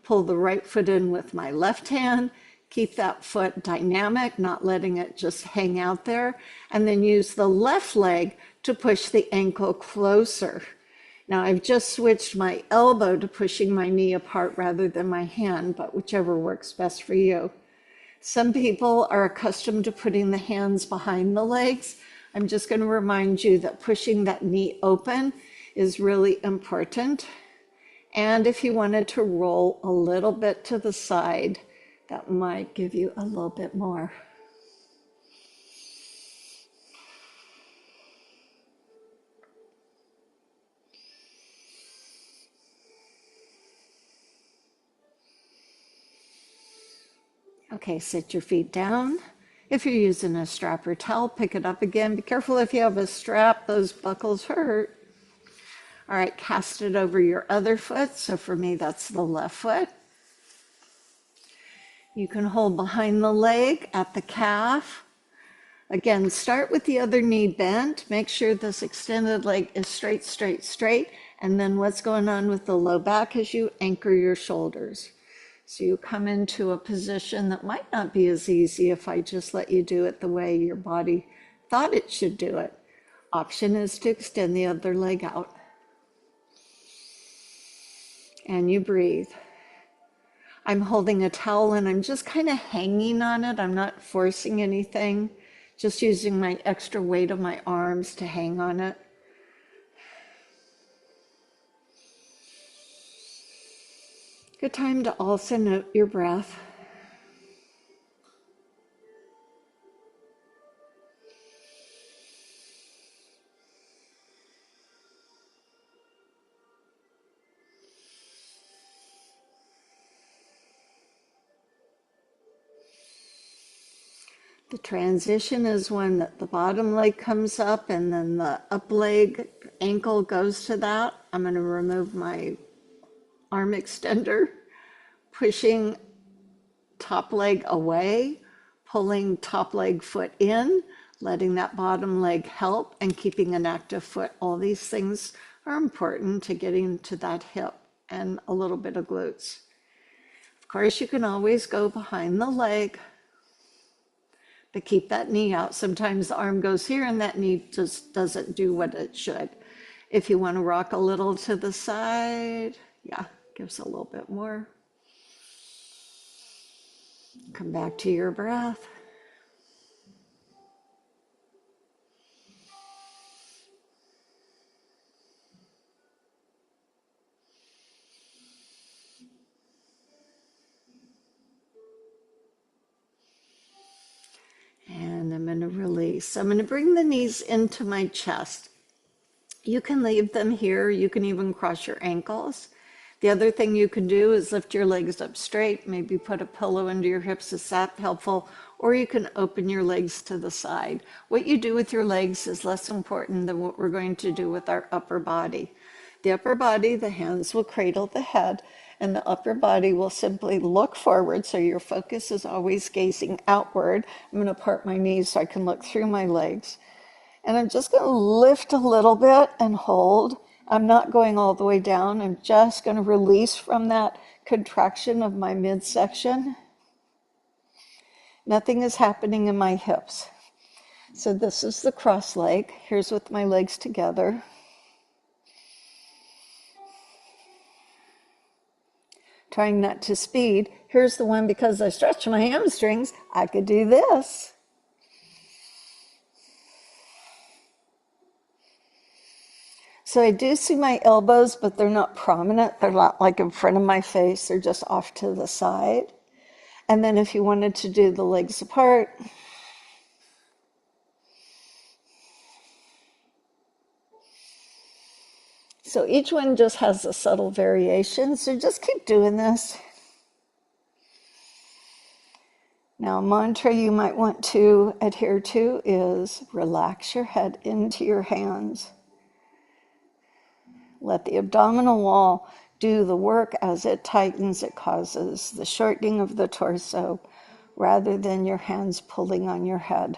pull the right foot in with my left hand, keep that foot dynamic, not letting it just hang out there, and then use the left leg to push the ankle closer. Now I've just switched my elbow to pushing my knee apart rather than my hand, but whichever works best for you. Some people are accustomed to putting the hands behind the legs. I'm just going to remind you that pushing that knee open is really important. And if you wanted to roll a little bit to the side, that might give you a little bit more. Okay, sit your feet down. If you're using a strap or towel, pick it up again. Be careful if you have a strap, those buckles hurt. All right, cast it over your other foot. So for me, that's the left foot. You can hold behind the leg at the calf. Again, start with the other knee bent. Make sure this extended leg is straight, straight, straight. And then what's going on with the low back is you anchor your shoulders. So you come into a position that might not be as easy if I just let you do it the way your body thought it should do it. Option is to extend the other leg out. And you breathe. I'm holding a towel and I'm just kind of hanging on it. I'm not forcing anything, just using my extra weight of my arms to hang on it. Good time to also note your breath. The transition is when the bottom leg comes up and then the up leg ankle goes to that. I'm going to remove my arm extender, pushing top leg away, pulling top leg foot in, letting that bottom leg help, and keeping an active foot. All these things are important to getting to that hip. and a little bit of glutes. Of course, you can always go behind the leg, but keep that knee out. Sometimes the arm goes here and that knee just doesn't do what it should. If you want to rock a little to the side, yeah, gives a little bit more. Come back to your breath. And I'm going to release. I'm going to bring the knees into my chest. You can leave them here. You can even cross your ankles. The other thing you can do is lift your legs up straight, maybe put a pillow under your hips. Is that helpful? Or you can open your legs to the side. What you do with your legs is less important than what we're going to do with our upper body. The upper body, the hands will cradle the head, and the upper body will simply look forward, so your focus is always gazing outward. I'm going to part my knees so I can look through my legs. And I'm just going to lift a little bit and hold. I'm not going all the way down. I'm just going to release from that contraction of my midsection. Nothing is happening in my hips. So this is the cross leg. Here's with my legs together. Trying not to speed. Here's the one, because I stretched my hamstrings, I could do this. So I do see my elbows, but they're not prominent. They're not like in front of my face. They're just off to the side. And then if you wanted to do the legs apart, so each one just has a subtle variation. So just keep doing this. Now, a mantra you might want to adhere to is relax your head into your hands. Let the abdominal wall do the work. As it tightens, it causes the shortening of the torso rather than your hands pulling on your head.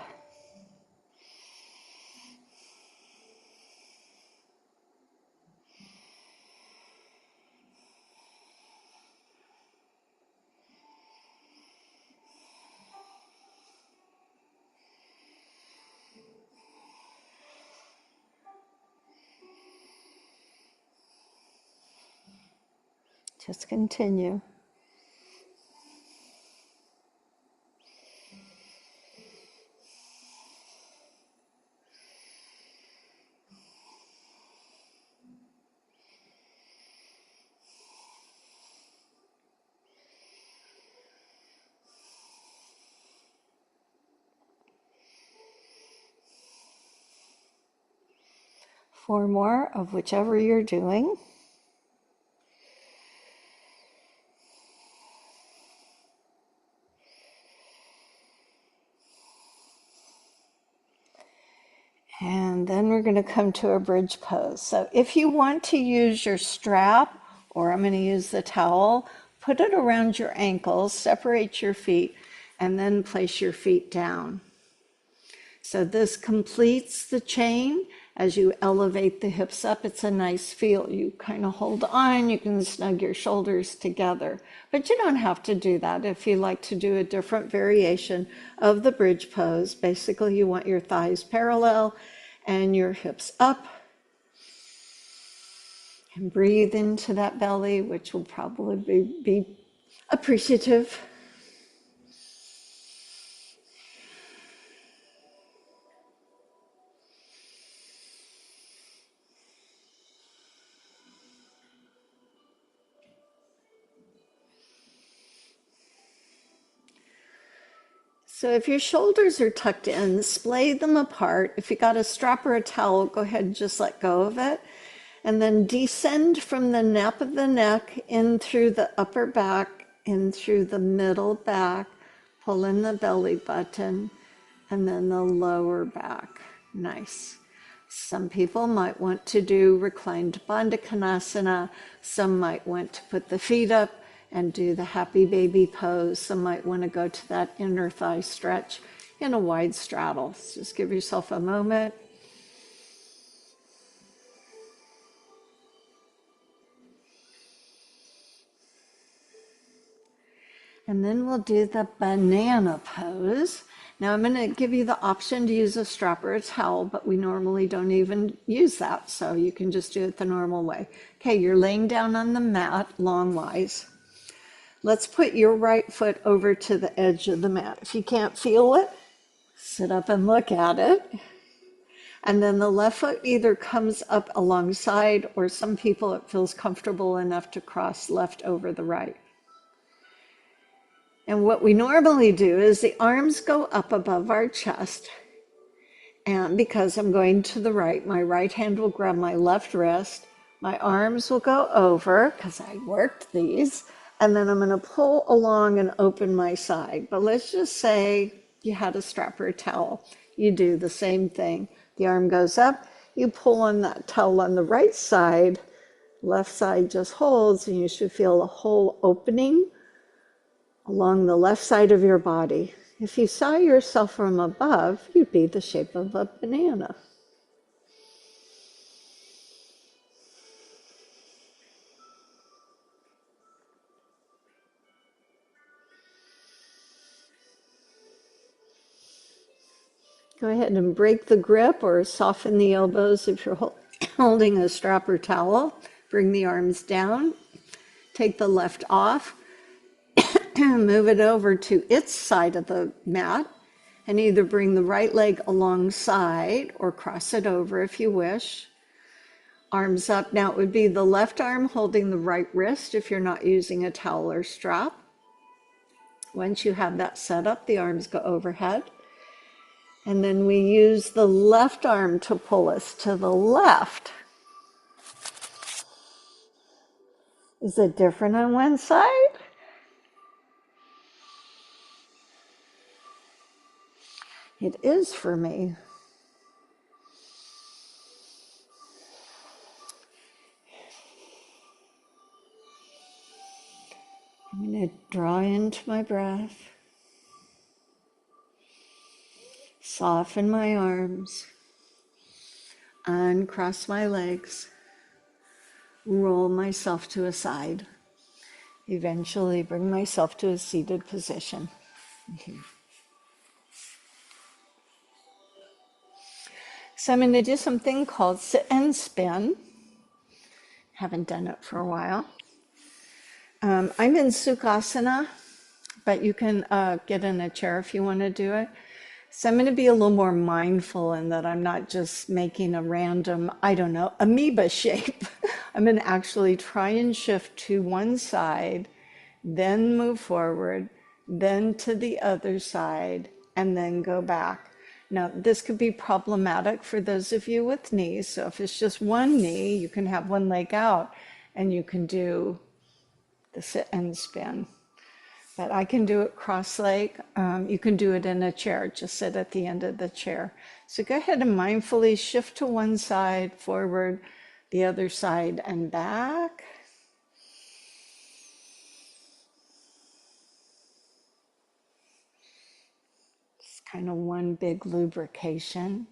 Just continue. Four more of whichever you're doing. And then we're going to come to a bridge pose. So if you want to use your strap, or I'm going to use the towel, put it around your ankles, separate your feet, and then place your feet down. So this completes the chain. As you elevate the hips up, it's a nice feel. You kind of hold on, you can snug your shoulders together. But you don't have to do that. If you like to do a different variation of the bridge pose, basically you want your thighs parallel and your hips up. And breathe into that belly, which will probably be appreciative. So if your shoulders are tucked in, splay them apart. If you got a strap or a towel, go ahead and just let go of it. And then descend from the nape of the neck in through the upper back, in through the middle back, pull in the belly button, and then the lower back. Nice. Some people might want to do reclined Bandha Konasana. Some might want to put the feet up and do the happy baby pose. Some might want to go to that inner thigh stretch in a wide straddle. So just give yourself a moment. And then we'll do the banana pose. Now I'm going to give you the option to use a strap or a towel, but we normally don't even use that, so you can just do it the normal way. Okay, you're laying down on the mat longwise. Let's put your right foot over to the edge of the mat. If you can't feel it, sit up and look at it. And then the left foot either comes up alongside, or some people it feels comfortable enough to cross left over the right. And what we normally do is the arms go up above our chest. And because I'm going to the right, my right hand will grab my left wrist. My arms will go over because I worked these. And then I'm going to pull along and open my side. But let's just say you had a strap or a towel. You do the same thing. The arm goes up. You pull on that towel on the right side. Left side just holds, and you should feel a whole opening along the left side of your body. If you saw yourself from above, you'd be the shape of a banana. Go ahead and break the grip or soften the elbows if you're holding a strap or towel. Bring the arms down. Take the left off. Move it over to its side of the mat, and either bring the right leg alongside or cross it over if you wish. Arms up. Now it would be the left arm holding the right wrist if you're not using a towel or strap. Once you have that set up, the arms go overhead. And then we use the left arm to pull us to the left. Is it different on one side? It is for me. I'm going to draw into my breath. Soften my arms. Uncross my legs. Roll myself to a side. Eventually bring myself to a seated position. So I'm going to do something called sit and spin. Haven't done it for a while. I'm in Sukhasana, but you can get in a chair if you want to do it. So I'm going to be a little more mindful in that I'm not just making a random, I don't know, amoeba shape. I'm going to actually try and shift to one side, then move forward, then to the other side, and then go back. Now, this could be problematic for those of you with knees. So if it's just one knee, you can have one leg out and you can do the sit and spin. But I can do it cross-leg. You can do it in a chair. Just sit at the end of the chair. So go ahead and mindfully shift to one side, forward, the other side, and back. It's kind of one big lubrication.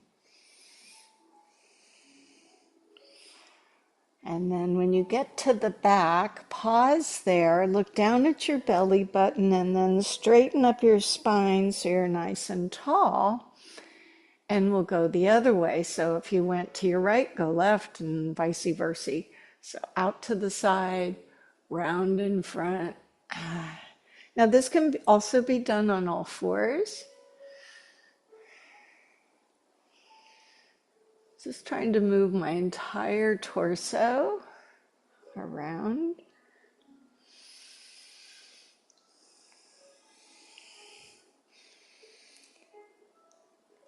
And then when you get to the back, pause there, look down at your belly button, and then straighten up your spine so you're nice and tall. And we'll go the other way. So if you went to your right, go left, and vice versa. So out to the side, round in front. Now this can also be done on all fours. Just trying to move my entire torso around.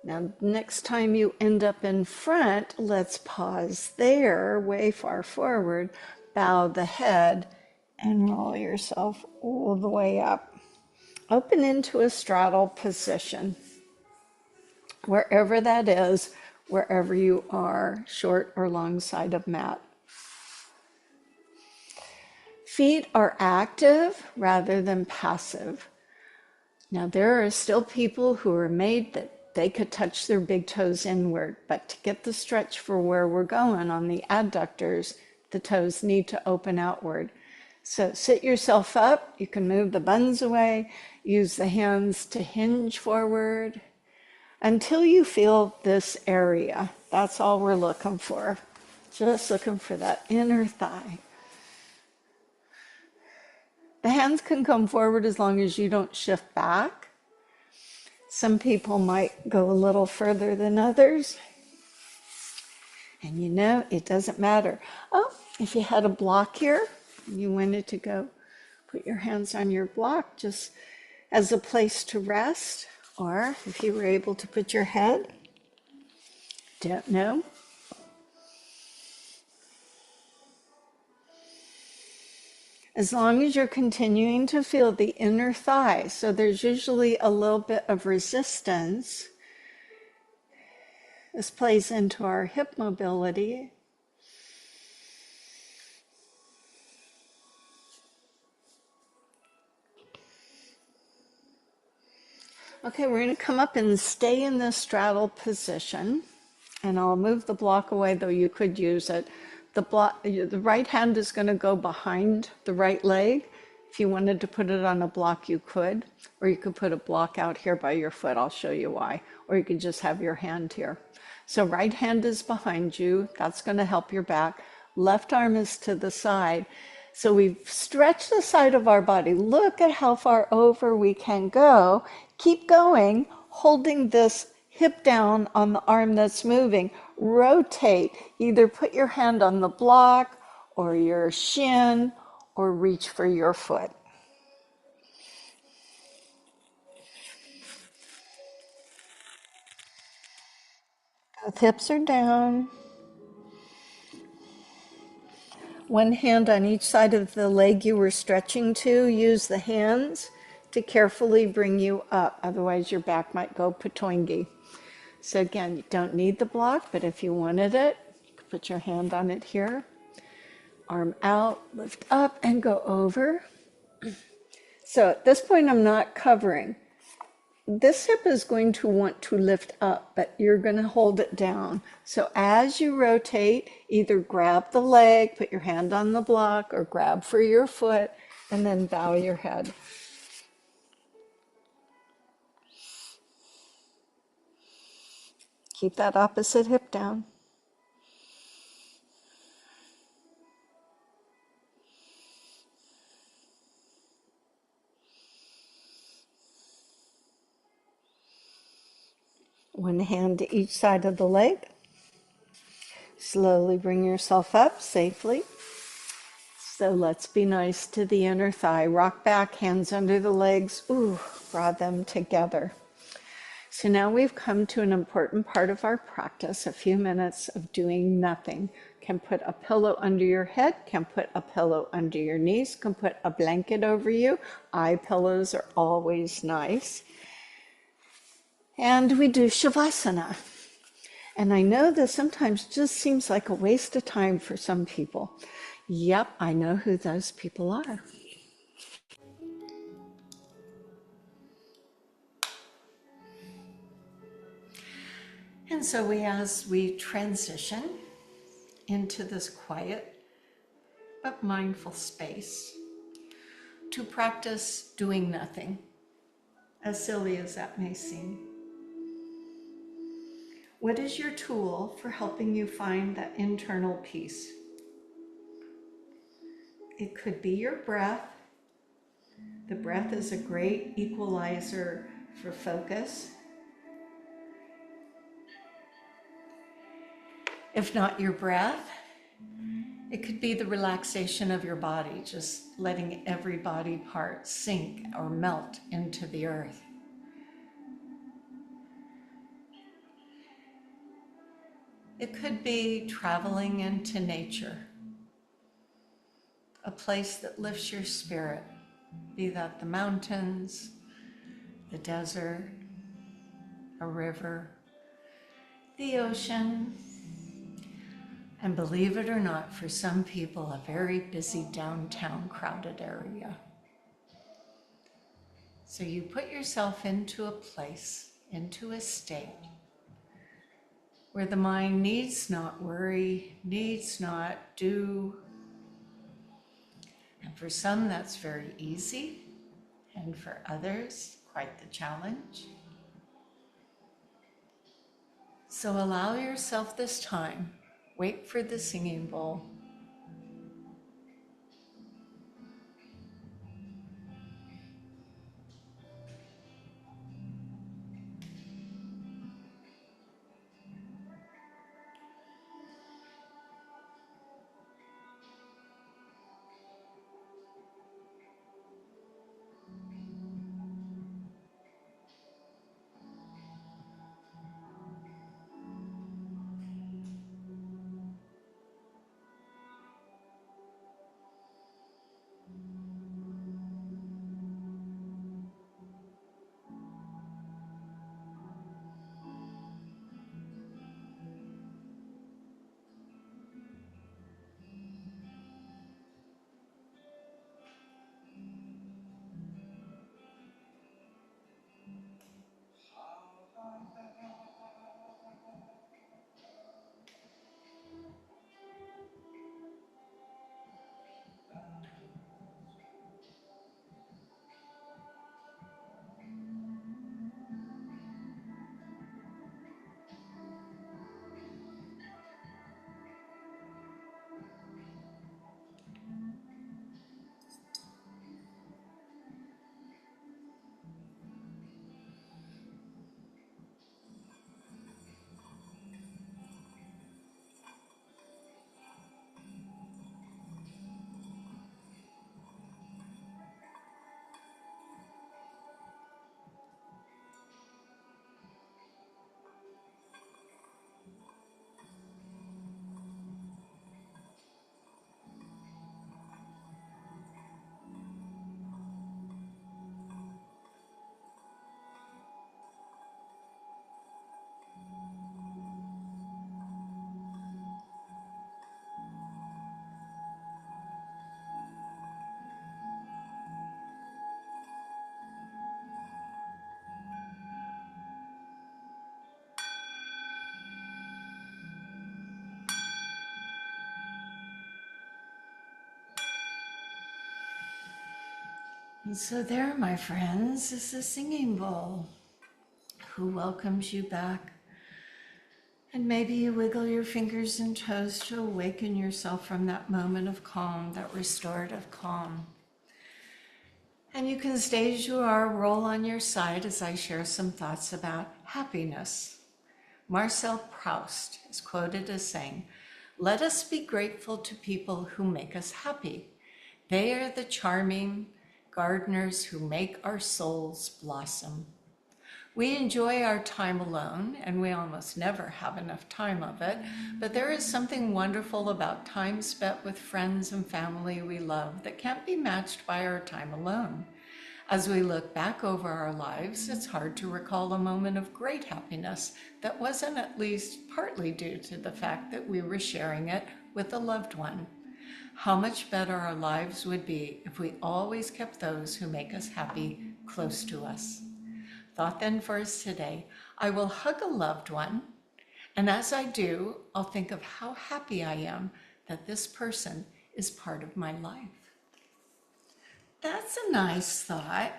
Now, next time you end up in front, let's pause there, way far forward, bow the head, and roll yourself all the way up. Open into a straddle position, wherever that is, wherever you are, short or long side of mat. Feet are active rather than passive. Now, there are still people who are made that they could touch their big toes inward, but to get the stretch for where we're going on the adductors, the toes need to open outward. So sit yourself up. You can move the buns away. Use the hands to hinge forward until you feel this area. That's all we're looking for. Just looking for that inner thigh. The hands can come forward as long as you don't shift back. Some people might go a little further than others. And you know, it doesn't matter. Oh, if you had a block here, and you wanted to go put your hands on your block just as a place to rest, or if you were able to put your head, don't know. As long as you're continuing to feel the inner thigh, so there's usually a little bit of resistance. This plays into our hip mobility. Okay, we're going to come up and stay in this straddle position. And I'll move the block away, though you could use it. The right hand is going to go behind the right leg. If you wanted to put it on a block, you could. Or you could put a block out here by your foot. I'll show you why. Or you could just have your hand here. So right hand is behind you. That's going to help your back. Left arm is to the side. So we've stretched the side of our body. Look at how far over we can go. Keep going, holding this hip down on the arm that's moving. Rotate. Either put your hand on the block or your shin or reach for your foot. Both hips are down. One hand on each side of the leg you were stretching to. Use the hands to carefully bring you up. Otherwise, your back might go patoingi. So again, you don't need the block, but if you wanted it, you could put your hand on it here. Arm out, lift up, and go over. So at this point, I'm not covering. This hip is going to want to lift up, but you're going to hold it down. So as you rotate, either grab the leg, put your hand on the block, or grab for your foot, and then bow your head. Keep that opposite hip down. One hand to each side of the leg. Slowly bring yourself up safely. So let's be nice to the inner thigh. Rock back, hands under the legs. Ooh, draw them together. So now we've come to an important part of our practice, a few minutes of doing nothing. Can put a pillow under your head, can put a pillow under your knees, can put a blanket over you. Eye pillows are always nice. And we do Shavasana. And I know this sometimes just seems like a waste of time for some people. Yep, I know who those people are. And so as we transition into this quiet but mindful space to practice doing nothing, as silly as that may seem. What is your tool for helping you find that internal peace? It could be your breath. The breath is a great equalizer for focus. If not your breath, it could be the relaxation of your body, just letting every body part sink or melt into the earth. It could be traveling into nature, a place that lifts your spirit, be that the mountains, the desert, a river, the ocean, and believe it or not, for some people, a very busy downtown crowded area. So you put yourself into a place, into a state where the mind needs not worry, needs not do, And for some, that's very easy, and for others, quite the challenge. So allow yourself this time. Wait for the singing bowl. And so there, my friends, is the singing bowl who welcomes you back. And maybe you wiggle your fingers and toes to awaken yourself from that moment of calm, that restorative calm. And you can stay as you are, roll on your side as I share some thoughts about happiness. Marcel Proust is quoted as saying, "Let us be grateful to people who make us happy. They are the charming gardeners who make our souls blossom." We enjoy our time alone, and we almost never have enough time of it, but there is something wonderful about time spent with friends and family we love that can't be matched by our time alone. As we look back over our lives, it's hard to recall a moment of great happiness that wasn't at least partly due to the fact that we were sharing it with a loved one. How much better our lives would be if we always kept those who make us happy close to us. Thought then for us today, I will hug a loved one, and as I do, I'll think of how happy I am that this person is part of my life. That's a nice thought.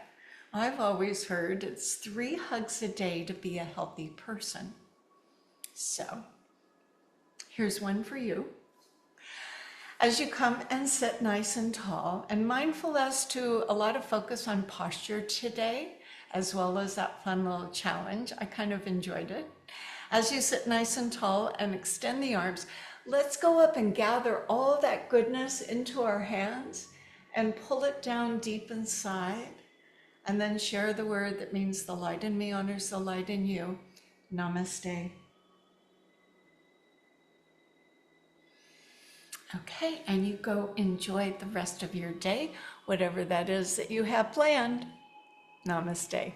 I've always heard it's 3 hugs a day to be a healthy person. So, here's one for you. As you come and sit nice and tall, and mindful as to a lot of focus on posture today, as well as that fun little challenge. I kind of enjoyed it. As you sit nice and tall and extend the arms, let's go up and gather all that goodness into our hands and pull it down deep inside, and then share the word that means the light in me honors the light in you. Namaste. Okay, and you go enjoy the rest of your day, whatever that is that you have planned. Namaste.